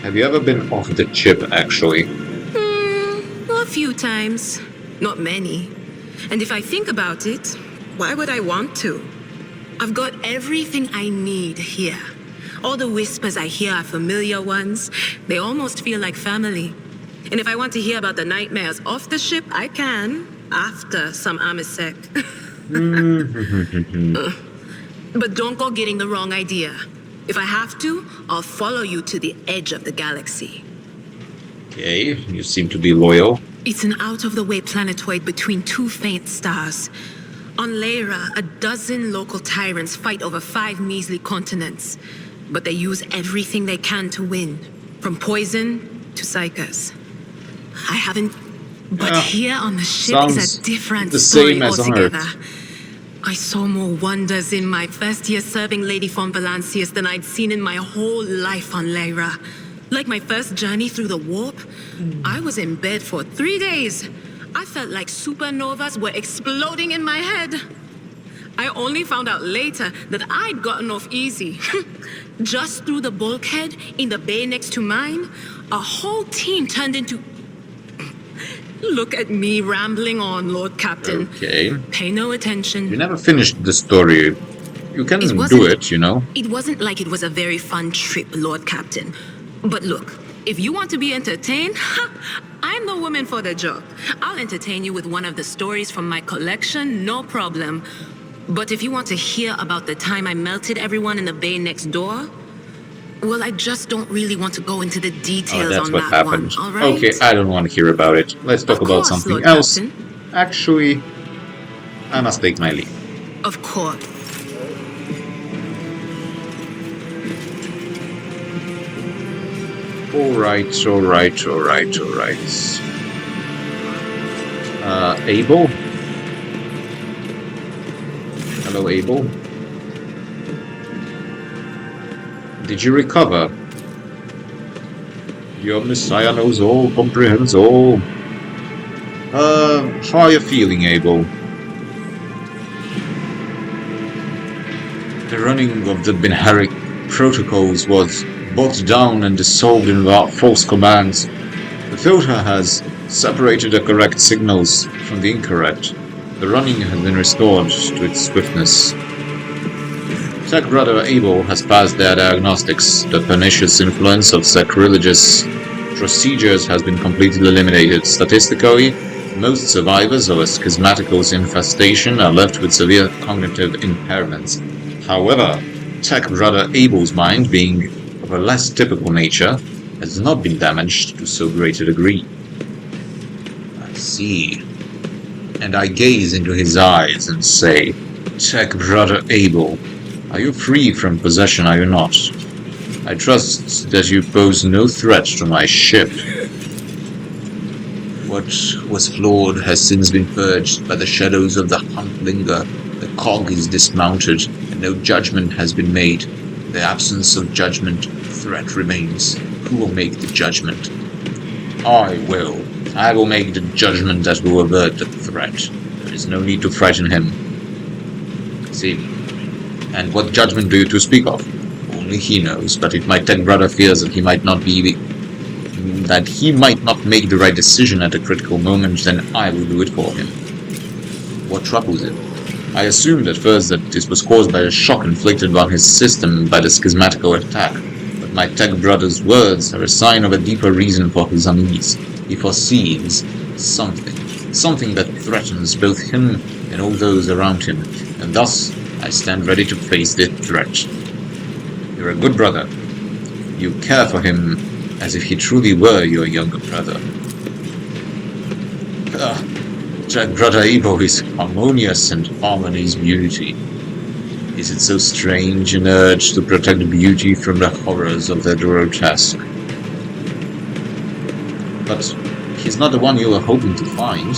Have you ever been off the chip, actually? A few times. Not many. And if I think about it, why would I want to? I've got everything I need here. All the whispers I hear are familiar ones. They almost feel like family. And if I want to hear about the nightmares off the ship, I can. After some Amisec. But don't go getting the wrong idea. If I have to, I'll follow you to the edge of the galaxy. Okay, you seem to be loyal. It's an out-of-the-way planetoid between two faint stars. On Lyra, a dozen local tyrants fight over 5 measly continents. But they use everything they can to win. From poison to psychers. I haven't... But here on the ship is a different story altogether. I saw more wonders in my first year serving Lady von Valancius than I'd seen in my whole life on Lyra. Like my first journey through the warp, I was in bed for 3 days. I felt like supernovas were exploding in my head. I only found out later that I'd gotten off easy. Just through the bulkhead in the bay next to mine, a whole team turned into... Look at me rambling on, Lord Captain. Okay. Pay no attention. You never finished the story. You can do it, you know. It wasn't like it was a very fun trip, Lord Captain. But look, if you want to be entertained, I'm the woman for the job. I'll entertain you with one of the stories from my collection, no problem. But if you want to hear about the time I melted everyone in the bay next door, well, I just don't really want to go into the details that's on what that happened. one, all right? Okay, I don't want to hear about it. Let's talk about course, something Lord else. Captain. Actually, I must take my leave. Of course. Alright. Abel? Hello, Abel. Did you recover? Your Messiah knows all, comprehends all. How are you feeling, Abel? The running of the Binharic protocols was bogged down and dissolved in false commands. The filter has separated the correct signals from the incorrect. The running has been restored to its swiftness. Tech brother Abel has passed their diagnostics. The pernicious influence of sacrilegious procedures has been completely eliminated. Statistically, most survivors of a schismatical's infestation are left with severe cognitive impairments. However, Tech brother Abel's mind, being of a less typical nature, has not been damaged to so great a degree. I see. And I gaze into his eyes and say, Tech brother Abel, are you free from possession, are you not? I trust that you pose no threat to my ship. What was flawed has since been purged by the shadows of the Huntlinger. The cog is dismounted, and no judgment has been made. the absence of judgment, threat remains. Who will make the judgment? I will. I will make the judgment that will avert the threat. There is no need to frighten him. See? And what judgment do you two speak of? Only he knows, but if my tech brother fears that he might not make the right decision at a critical moment, then I will do it for him. What troubles him? I assumed at first that this was caused by a shock inflicted on his system by the schismatical attack, but my tech brother's words are a sign of a deeper reason for his unease. He foresees something that threatens both him and all those around him, and thus I stand ready to face the threat. You're a good brother. You care for him as if he truly were your younger brother. Tech brother Ebo is harmonious and harmony's beauty. Is it so strange an urge to protect beauty from the horrors of the grotesque? But he's not the one you were hoping to find.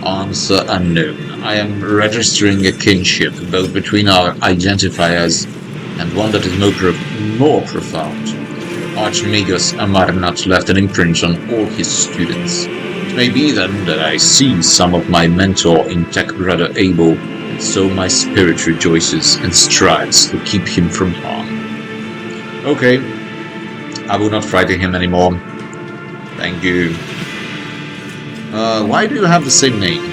Answer unknown. I am registering a kinship, both between our identifiers and one that is more profound. Archmagus Amarnat left an imprint on all his students. It may be then that I see some of my mentor in tech brother Abel, and so my spirit rejoices and strives to keep him from harm. Okay, I will not frighten him anymore. Thank you. Why do you have the same name?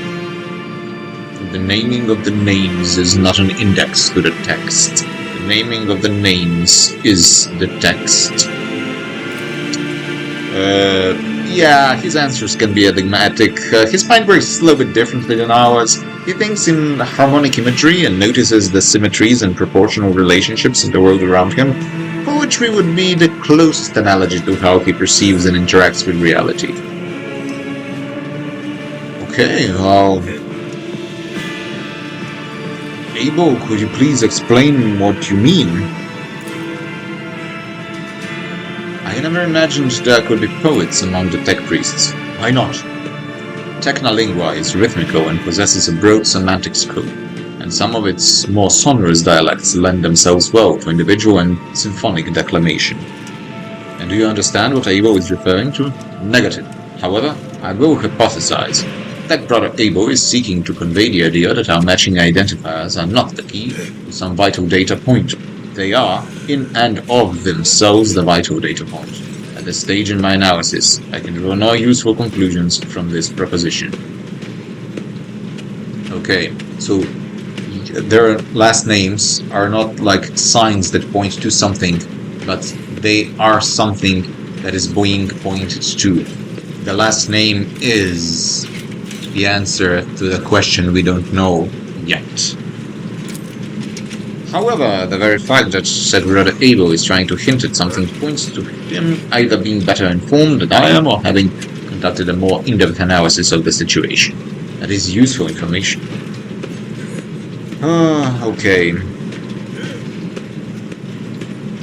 The naming of the names is not an index to the text. The naming of the names is the text. Yeah, his answers can be enigmatic. His mind works a little bit differently than ours. He thinks in harmonic imagery and notices the symmetries and proportional relationships in the world around him. Poetry would be the closest analogy to how he perceives and interacts with reality. Okay, well... Abel, could you please explain what you mean? I never imagined there could be poets among the tech priests. Why not? Technolingua is rhythmical and possesses a broad semantic scope, and some of its more sonorous dialects lend themselves well to individual and symphonic declamation. And do you understand what Abel is referring to? Negative. However, I will hypothesize. Tech brother Abel is seeking to convey the idea that our matching identifiers are not the key to some vital data point. They are, in and of themselves, the vital data point. At this stage in my analysis, I can draw no useful conclusions from this proposition. Okay, so their last names are not like signs that point to something, but they are something that is being pointed to. The last name is the answer to the question we don't know yet. However, the very fact that said brother Abel is trying to hint at something points to him either being better informed than I am or having conducted a more in-depth analysis of the situation. That is useful information. Okay.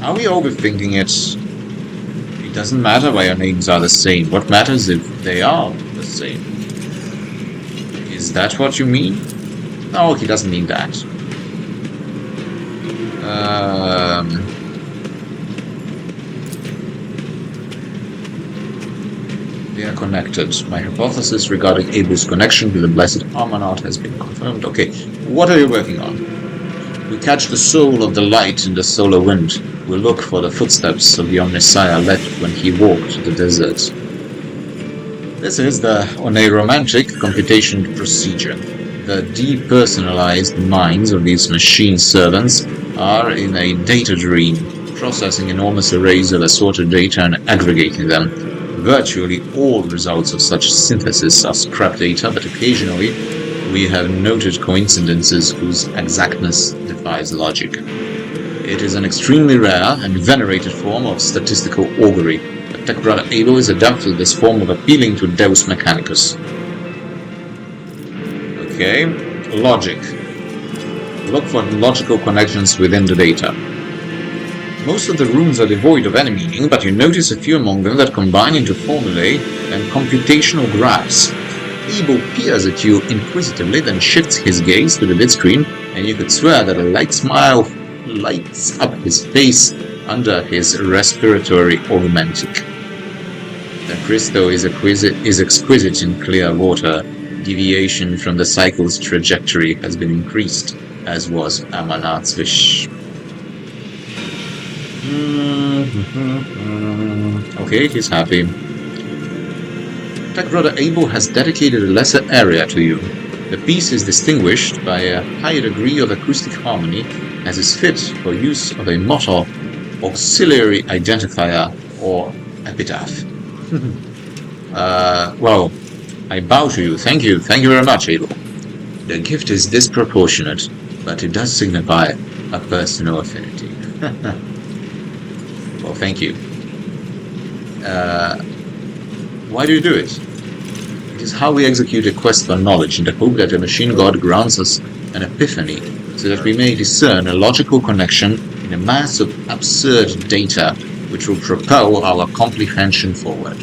Are we overthinking it? It doesn't matter why our names are the same. What matters if they are the same? Is that what you mean? No, he doesn't mean that. They are connected. My hypothesis regarding Abel's connection to the Blessed Amarnat has been confirmed. Okay, what are you working on? We catch the soul of the light in the solar wind. We look for the footsteps of the Omnissiah left when he walked the desert. This is the Oneiromantic computation procedure. The depersonalized minds of these machine servants are in a data dream, processing enormous arrays of assorted data and aggregating them. Virtually all results of such synthesis are scrap data, but occasionally we have noted coincidences whose exactness defies logic. It is an extremely rare and venerated form of statistical augury, but tech brother Abel is adept at this form of appealing to Deus Mechanicus. Okay, logic. Look for logical connections within the data. Most of the runes are devoid of any meaning, but you notice a few among them that combine into formulae and computational graphs. Abel peers at you inquisitively, then shifts his gaze to the vidscreen, and you could swear that a light smile lights up his face under his respiratory augmentic. The crystal is exquisite in clear water. Deviation from the cycle's trajectory has been increased, as was Amanat's wish. Okay, he's happy. Tech Brother Abel has dedicated a lesser area to you. The piece is distinguished by a high degree of acoustic harmony, as is fit for use of a motto, auxiliary identifier, or epitaph. Well, I bow to you. Thank you very much, Abel. The gift is disproportionate, but it does signify a personal affinity. Well, thank you. Why do you do it? It is how we execute a quest for knowledge in the hope that a machine god grants us an epiphany so that we may discern a logical connection in a mass of absurd data which will propel our comprehension forward.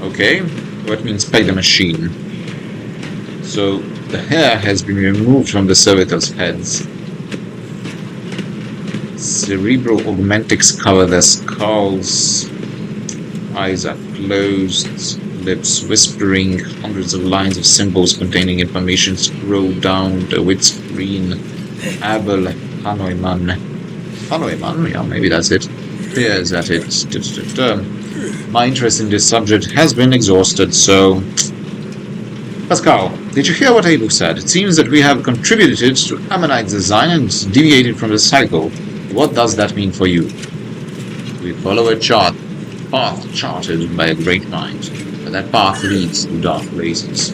Okay, let me inspect the machine. So, the hair has been removed from the servitors' heads. Cerebral augmentics cover their skulls. Eyes are closed, lips whispering, hundreds of lines of symbols containing information scroll down the width screen. Abel Hanoiman. Hanoiman? Yeah, maybe that's it. Appears at it. My interest in this subject has been exhausted, so... Pascal, did you hear what Abel said? It seems that we have contributed to Ammonite's design and deviated from the cycle. What does that mean for you? We follow a path charted by a great mind, but that path leads to dark places.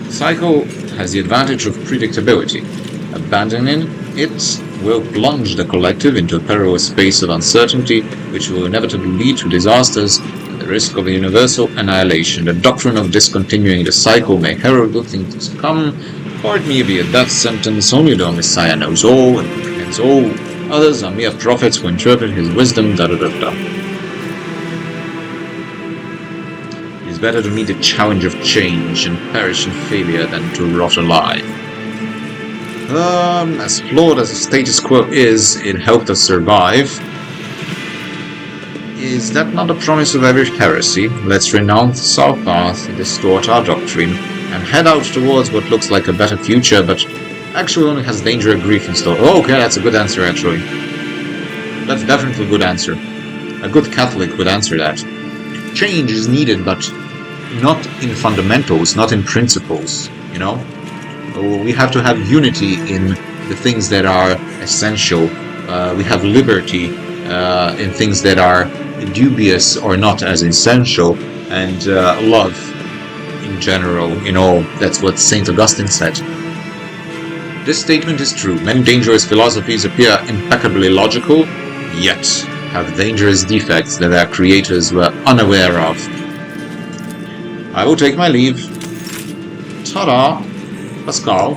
The cycle has the advantage of predictability. Abandoning it will plunge the collective into a perilous space of uncertainty, which will inevitably lead to disasters and the risk of universal annihilation. The doctrine of discontinuing the cycle may herald good things to come, or it may be a death sentence. Only the Messiah knows all and comprehends all. Others are mere prophets who interpret his wisdom, It is better to meet the challenge of change and perish in failure than to rot alive. As flawed as the status quo is, it helped us survive. Is that not the promise of every heresy? Let's renounce our path, distort our doctrine, and head out towards what looks like a better future, but actually only has danger and grief in store. Oh, okay, that's a good answer, actually. That's definitely a good answer. A good Catholic would answer that. Change is needed, but not in fundamentals, not in principles, you know? We have to have unity in the things that are essential. We have liberty in things that are dubious or not as essential, and love in general, you know, that's what St. Augustine said. This statement is true. Many dangerous philosophies appear impeccably logical, yet have dangerous defects that their creators were unaware of. I will take my leave. Ta-da! Pascal,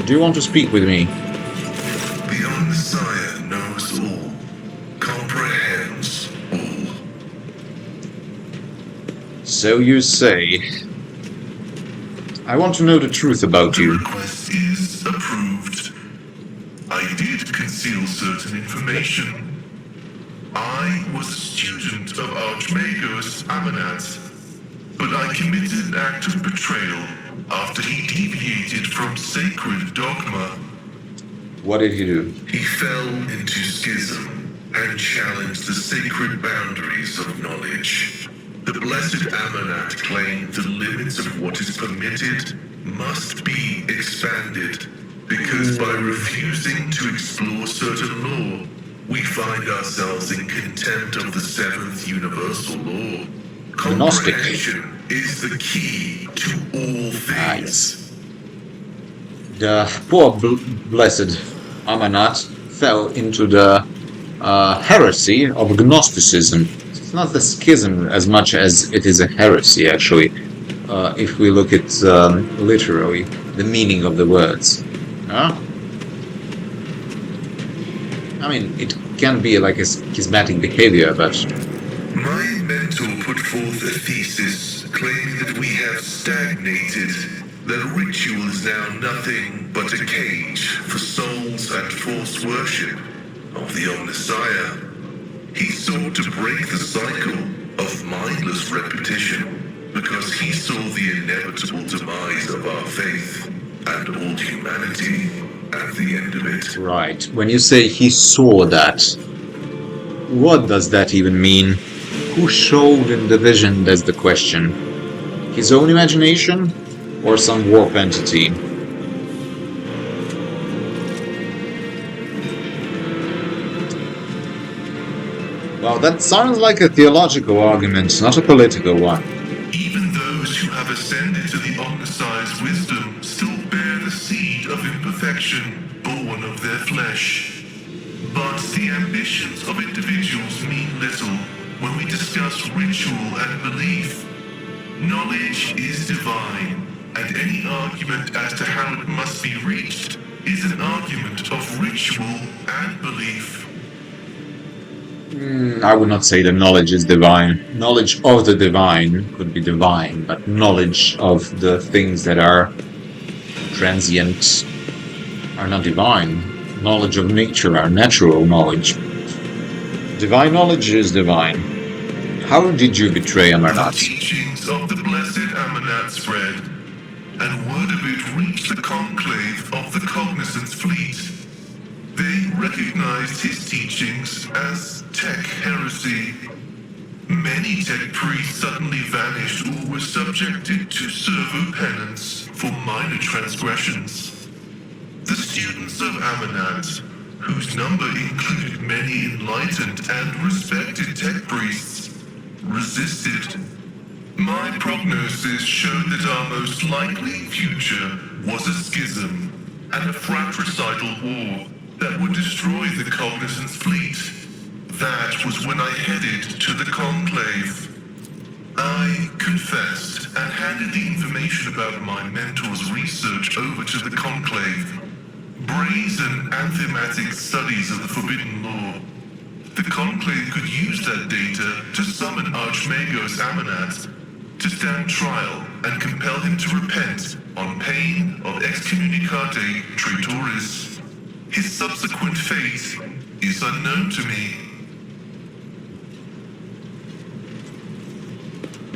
do you want to speak with me? The Messiah knows all, comprehends all. So you say. I want to know the truth about you. The request is approved. I did conceal certain information. I was a student of Archmagos Amanat, but I committed an act of betrayal after he deviated from sacred dogma. What did he do? He fell into schism and challenged the sacred boundaries of knowledge. The blessed Amanat claimed the limits of what is permitted must be expanded, because by refusing to explore certain law, we find ourselves in contempt of the seventh universal law. Gnostic. Comprehension is the key to all things. Nice. The poor blessed Amanat fell into the heresy of Gnosticism. It's not the schism as much as it is a heresy, actually, if we look at literally the meaning of the words. Huh? I mean, it can be like a schismatic behavior, but... My mentor put forth a thesis claiming that we have stagnated that ritual is now nothing but a cage for souls and forced worship of the Omnissiah. He sought to break the cycle of mindless repetition because he saw the inevitable demise of our faith and all humanity at the end of it. Right. When you say he saw that, what does that even mean? Who showed in the vision? That's the question. His own imagination or some warp entity? Well, that sounds like a theological argument, not a political one. Even those who have ascended to the Omnissiah's wisdom still bear the seed of imperfection born of their flesh. But the ambitions of individuals mean little when we discuss ritual and belief. Knowledge is divine, and any argument as to how it must be reached is an argument of ritual and belief. I would not say that knowledge is divine. Knowledge of the divine could be divine, but knowledge of the things that are transient are not divine. Knowledge of nature are natural knowledge. Divine knowledge is divine. How did you betray The Amarnath? teachings of the blessed Amarnath spread, and word of it reached the conclave of the Cognizance fleet. They recognized his teachings as tech heresy. Many tech priests suddenly vanished or were subjected to servo penance for minor transgressions. The students of Amarnath, whose number included many enlightened and respected tech priests, resisted. My prognosis showed that our most likely future was a schism and a fratricidal war that would destroy the Cognizance fleet. That was when I headed to the Conclave. I confessed and handed the information about my mentor's research over to the Conclave. Brazen and thematic studies of the Forbidden Law. The Conclave could use that data to summon Archmagos Amarnath to stand trial and compel him to repent on pain of excommunicate traitoris. His subsequent fate is unknown to me.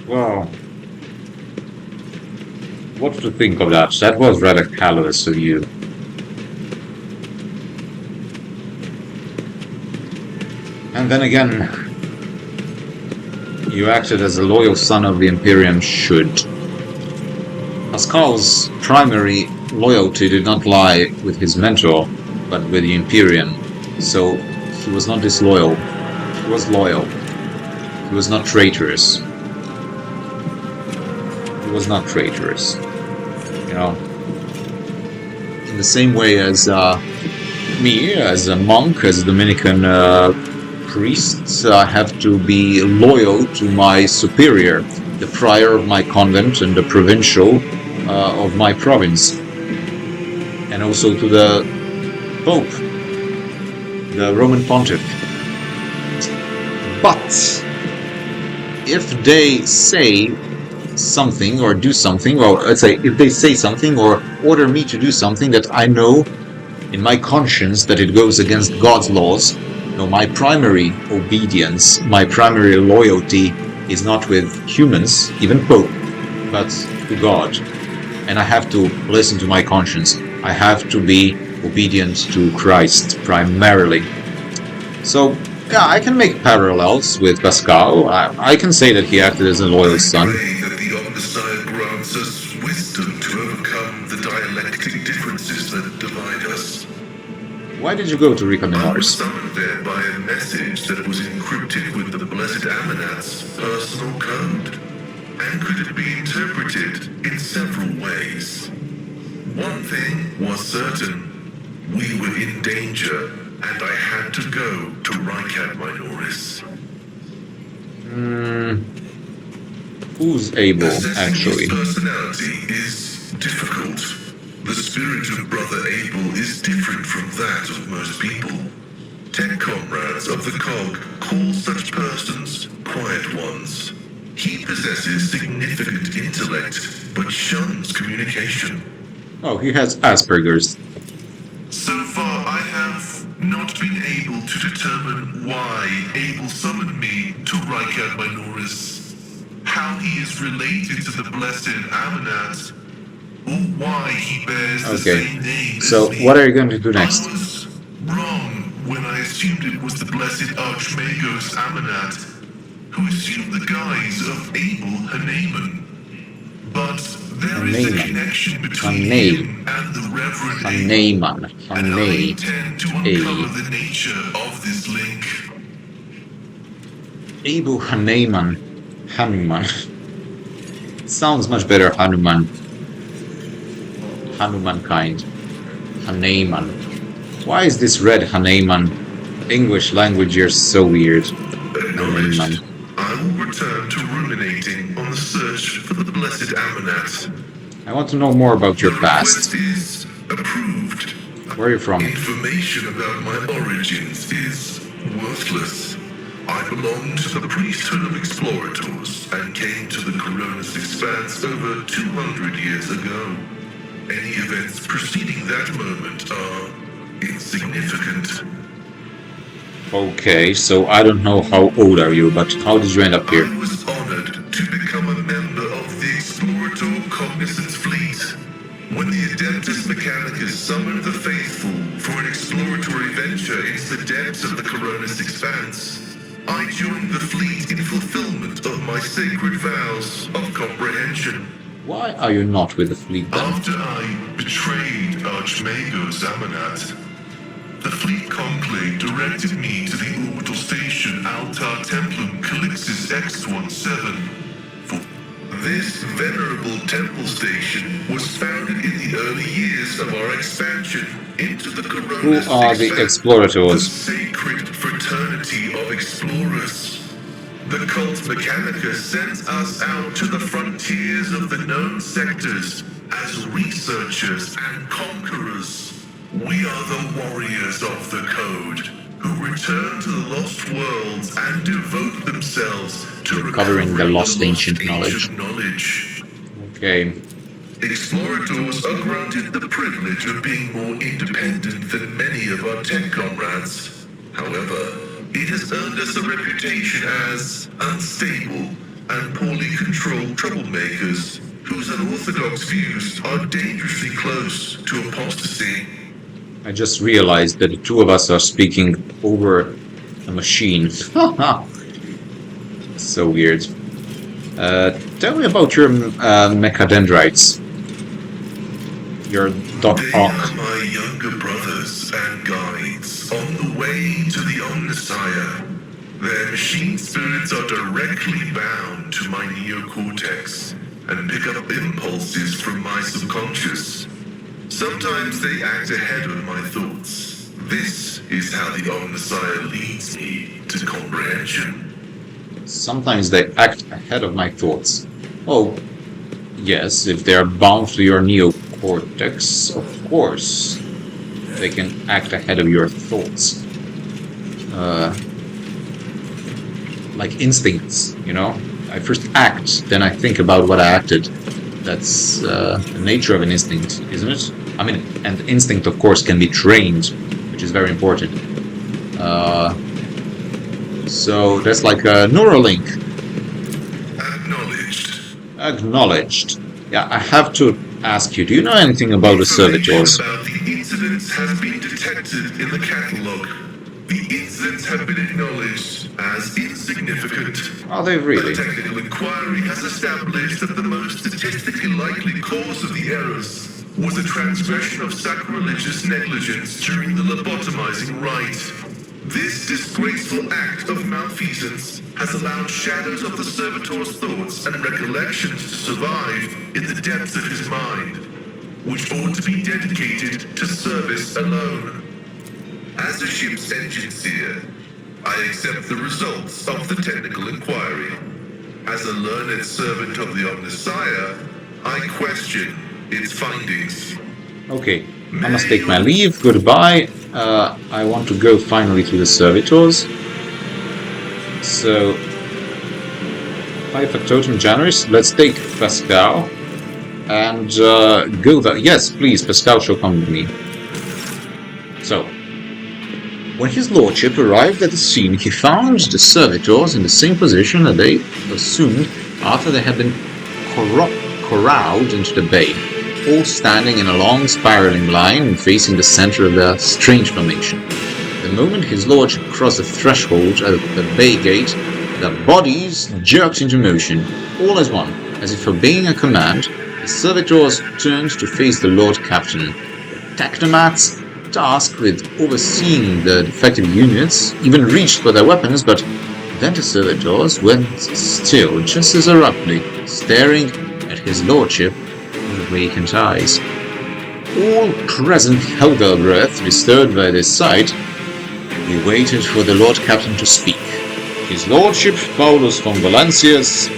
Wow. What to think of that? That was rather callous of you. And then again, you acted as a loyal son of the Imperium should. Pascal's primary loyalty did not lie with his mentor, but with the Imperium. So he was not disloyal. He was loyal. He was not traitorous. He was not traitorous. You know, in the same way as me, as a monk, as a Dominican priest, I have to be loyal to my superior, the prior of my convent and the provincial of my province, and also to the Pope, the Roman Pontiff. But if they say something or do something, or let's say if they say something or order me to do something that I know in my conscience that it goes against God's laws, no, my primary obedience, my primary loyalty is not with humans, even Pope, but to God. And I have to listen to my conscience. I have to be obedient to Christ primarily. So, yeah, I can make parallels with Pascal. I can say that he acted as a loyal son. I pray that the Omnissiah grants us wisdom to overcome the dialectic differences that divide us. Why did you go to Rica I was Menors? summoned there by a message that was encrypted with the blessed Amarnath's personal code, and could it be interpreted in several ways. One thing was certain. We were in danger, and I had to go to Rycat Minoris. Who's able, Assessing actually? his personality is difficult. The spirit of Brother Abel is different from that of most people. Tech comrades of the Cog call such persons quiet ones. He possesses significant intellect, but shuns communication. Oh, he has Asperger's. So far, I have not been able to determine why Abel summoned me to Rykad Minoris, how he is related to the blessed Amanat, or why he bears the same name So, as me. what are you going to do next? I was wrong when I assumed it was the blessed Archmagos Amanat, who assumed the guise of Abel Haneman. But there is a Haneman. connection between Hane. him and the Reverend Abel, Haneman. and I intend to uncover Hane. the nature of this link. Abel Haneman. Hanuman. Sounds much better, Hanuman. Hanuman kind. Haneman. Why is this red Haneman? English language, you're so weird. Acknowledged. Haneman. I will return to ruminating on the search for the blessed Amanat. I want to know more about your The past. request is approved. Where are you from? Information about my origins is worthless. I belong to the priesthood of explorators and came to the Coronis Expanse over 200 years ago. Any events preceding that moment are insignificant. Okay, so I don't know how old are you, but how did you end up here? I was honored to become a member of the Explorator Cognizance Fleet. When the Adeptus Mechanicus summoned the faithful for an exploratory venture into the depths of the Coronis Expanse, I joined the fleet in fulfillment of my sacred vows of comprehension. Why are you not with the fleet then? After I betrayed Archmagos Amanat, the fleet conclave directed me to the orbital station Altar Templum Calixis X-17. For this venerable temple station was founded in the early years of our expansion into the Coronis Who are the Expanse, the explorators? sacred fraternity of explorers. The cult Mechanica sent us out to the frontiers of the known sectors as researchers and conquerors. We are the warriors of the Code, who return to the lost worlds and devote themselves to Recovering the lost ancient knowledge. knowledge. Okay. Explorators are granted the privilege of being more independent than many of our tech comrades. However, it has earned us a reputation as unstable and poorly controlled troublemakers whose unorthodox views are dangerously close to apostasy. I just realized that the two of us are speaking over a machine. So weird. Tell me about your mechadendrites. Your Doc They Ock. are my younger brothers and guides on the way to the Omnissiah. Their machine spirits are directly bound to my neocortex and pick up impulses from my subconscious. Sometimes they act ahead of my thoughts. This is how the Omnissiah leads me to comprehension. Sometimes they act ahead of my thoughts. Oh, yes, if they are bound to your neocortex, of course. They can act ahead of your thoughts. Like instincts, you know? I first act, then I think about what I acted. That's the nature of an instinct, isn't it? I mean, and instinct, of course, can be trained, which is very important. So that's like a Neuralink. Acknowledged. Acknowledged. Yeah, I have to ask you, do you know anything about the servitors? Information about the incidents has been detected in the catalog. The incidents have been acknowledged as insignificant. Are they really? A technical inquiry has established that the most statistically likely cause of the errors was a transgression of sacrilegious negligence during the lobotomizing rite. This disgraceful act of malfeasance has allowed shadows of the servitor's thoughts and recollections to survive in the depths of his mind, which ought to be dedicated to service alone. As a ship's engine seer, I accept the results of the technical inquiry. As a learned servant of the Omnissiah, I question its findings. Okay, I must take my leave. Goodbye. I want to go finally to the servitors. So, Hi, Factotum Januaries. Let's take Pascal and go there. Yes, please, Pascal shall come with me. So, when his lordship arrived at the scene, he found the servitors in the same position that they assumed after they had been corralled into the bay, all standing in a long spiraling line facing the center of their strange formation. The moment his lordship crossed the threshold at the bay gate, the bodies jerked into motion, all as one, as if obeying a command. The servitors turned to face the Lord Captain. The technomats, tasked with overseeing the defective units, even reached for their weapons, but then the servitors went still just as abruptly, staring at his lordship with vacant eyes. All present held their breath, disturbed by this sight. We waited for the Lord Captain to speak. His Lordship, Paulus von Valancius,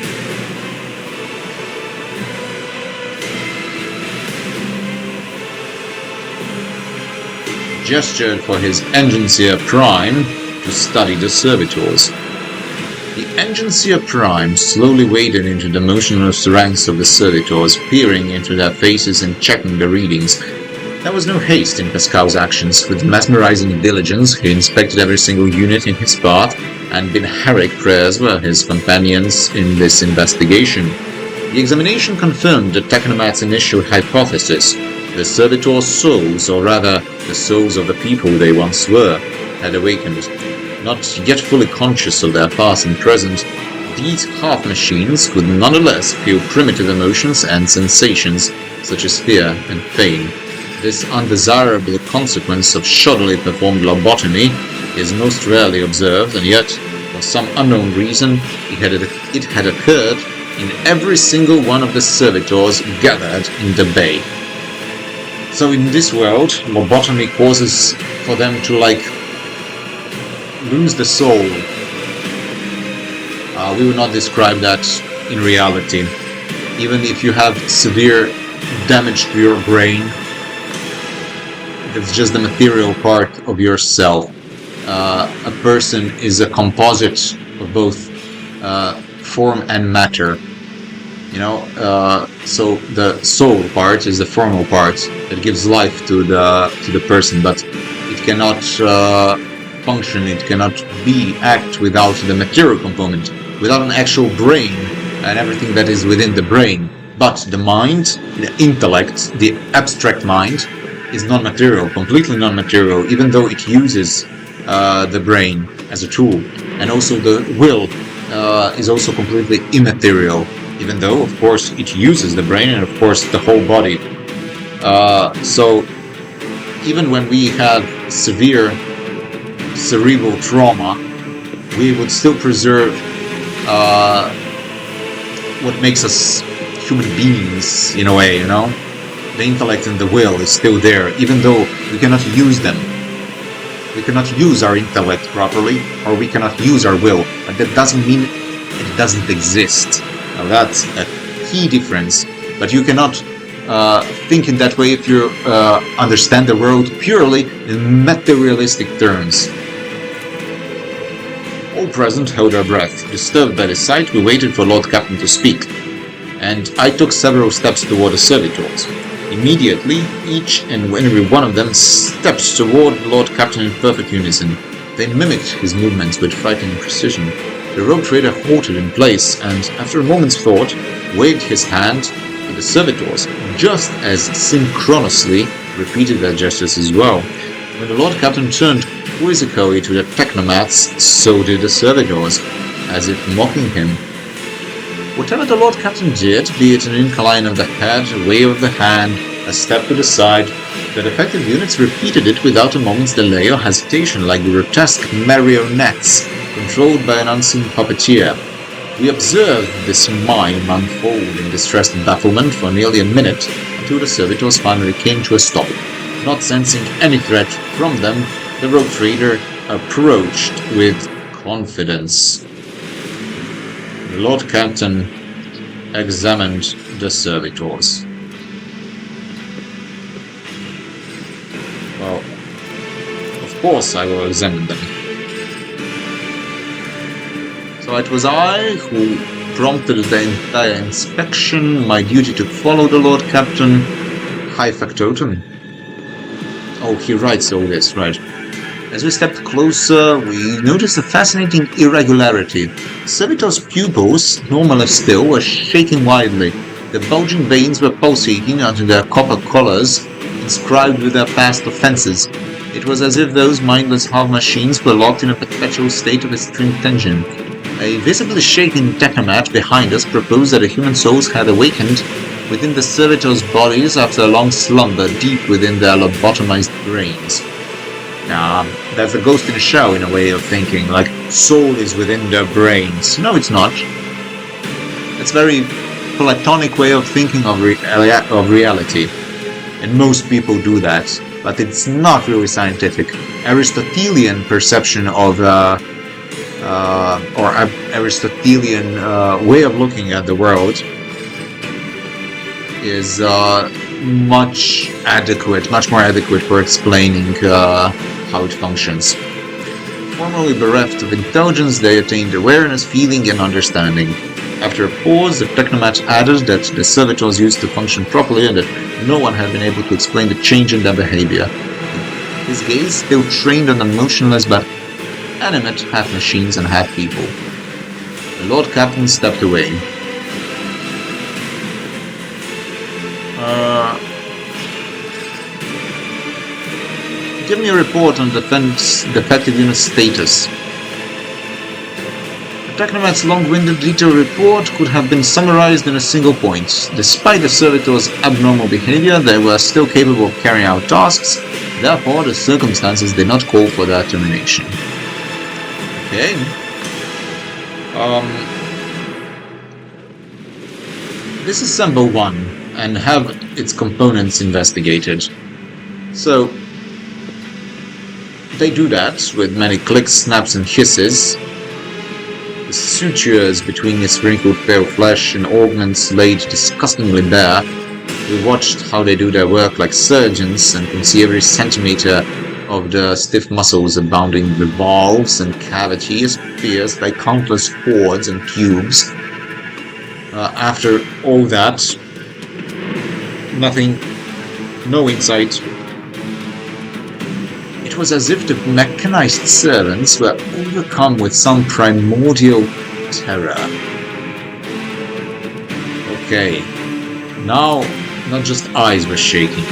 gestured for his Enginseer Prime to study the servitors. The Enginseer Prime slowly waded into the motionless ranks of the servitors, peering into their faces and checking the readings. There was no haste in Pascal's actions. With mesmerizing diligence, he inspected every single unit in his path, and bin Herrick prayers were his companions in this investigation. The examination confirmed the technomat's initial hypothesis. The servitors' souls, or rather, the souls of the people they once were, had awakened. Not yet fully conscious of their past and present, these half-machines could nonetheless feel primitive emotions and sensations, such as fear and pain. This undesirable consequence of shoddily performed lobotomy is most rarely observed, and yet, for some unknown reason, it had occurred in every single one of the servitors gathered in the bay. So in this world, lobotomy causes for them to, lose the soul. We would not describe that in reality. Even if you have severe damage to your brain, it's just the material part of yourself. A person is a composite of both form and matter. So the soul part is the formal part that gives life to the person, but it cannot function, it cannot act without the material component, without an actual brain and everything that is within the brain. But the mind, the intellect, the abstract mind is non-material, completely non-material, even though it uses the brain as a tool. And also the will is also completely immaterial, even though, of course, it uses the brain and, of course, the whole body. So even when we have severe cerebral trauma, we would still preserve what makes us human beings, in a way, The intellect and the will is still there, even though we cannot use them. We cannot use our intellect properly, or we cannot use our will, but that doesn't mean it doesn't exist. Now that's a key difference, but you cannot think in that way if you understand the world purely in materialistic terms. All present held our breath. Disturbed by the sight, we waited for Lord Captain to speak, and I took several steps toward the servitors. Immediately, each and every one of them stepped toward Lord Captain in perfect unison. They mimicked his movements with frightening precision. The rogue trader halted in place and, after a moment's thought, waved his hand to the servitors, just as synchronously repeated their gestures as well. When the Lord Captain turned quizzically to the technomats, so did the servitors, as if mocking him. Whatever the Lord Captain did, be it an incline of the head, a wave of the hand, a step to the side, the defective units repeated it without a moment's delay or hesitation, like grotesque marionettes controlled by an unseen puppeteer. We observed this mime unfold in distressed bafflement for nearly a minute, until the servitors finally came to a stop. Not sensing any threat from them, the rogue trader approached with confidence. The Lord Captain examined the servitors. Well, of course I will examine them. So it was I who prompted the entire inspection. My duty to follow the Lord Captain. High factotum. Oh, he writes all this, right. As we stepped closer, we noticed a fascinating irregularity. Servitor's pupils, normal as still, were shaking wildly. The bulging veins were pulsating under their copper collars, inscribed with their past offenses. It was as if those mindless half-machines were locked in a perpetual state of extreme tension. A visibly shaking technomat behind us proposed that the human souls had awakened within the servitors' bodies after a long slumber deep within their lobotomized brains. That's a ghost in a shell in a way of thinking, like soul is within their brains. No, it's not. It's a very Platonic way of thinking of reality. And most people do that, but it's not really scientific. Aristotelian perception of or Aristotelian way of looking at the world is much more adequate for explaining how it functions. Formerly bereft of intelligence, they attained awareness, feeling, and understanding. After a pause, the technomat added that the servitors used to function properly and that no one had been able to explain the change in their behavior. His gaze still trained on the motionless but animate half machines and half people. The Lord Captain stepped away. Give me a report on defective unit status. The Technomat's long-winded detailed report could have been summarized in a single point. Despite the servitors' abnormal behavior, they were still capable of carrying out tasks, therefore the circumstances did not call for their termination. Okay. Disassemble one and have its components investigated. So, they do that with many clicks, snaps, and hisses. The sutures between its wrinkled pale flesh and augments laid disgustingly bare. We watched how they do their work like surgeons and can see every centimeter of the stiff muscles abounding with valves and cavities pierced by countless cords and tubes. After all that, nothing, no insight. It was as if the mechanized servants were overcome with some primordial terror. Okay, now not just eyes were shaking.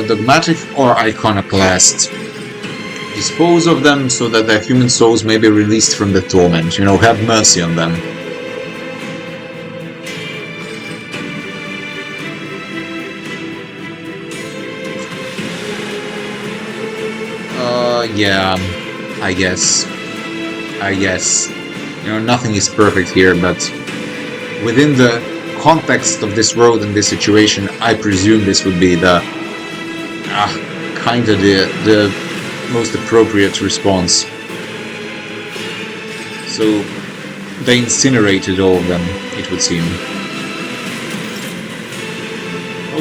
Dogmatic or iconoclast. Dispose of them so that their human souls may be released from the torment. Have mercy on them. Yeah, I guess. Nothing is perfect here, but within the context of this world and this situation, I presume this would be the most appropriate response. So they incinerated all of them, it would seem.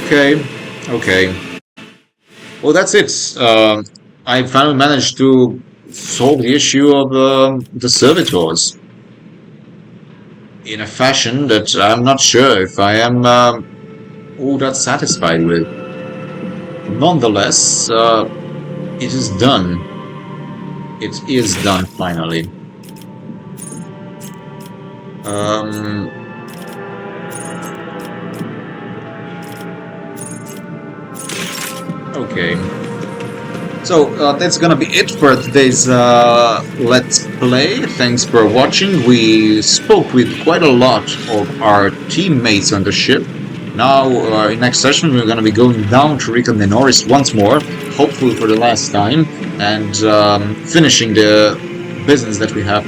Okay. Well, that's it. I finally managed to solve the issue of the servitors in a fashion that I'm not sure if I am all that satisfied with. Nonetheless, it is done. It is done finally. Okay. So that's gonna be it for today's Let's Play. Thanks for watching. We spoke with quite a lot of our teammates on the ship. Now, in next session, we're going to be going down to Rica Minoris once more, hopefully for the last time, and finishing the business that we have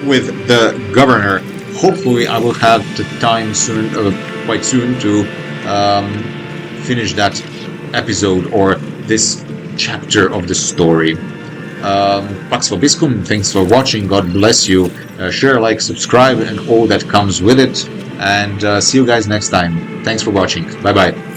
with the governor. Hopefully, I will have the time soon, quite soon, to finish that episode or this chapter of the story. Pax Vobiscum, thanks for watching, God bless you. Share, like, subscribe, and all that comes with it. And see you guys next time. Thanks for watching. Bye-bye.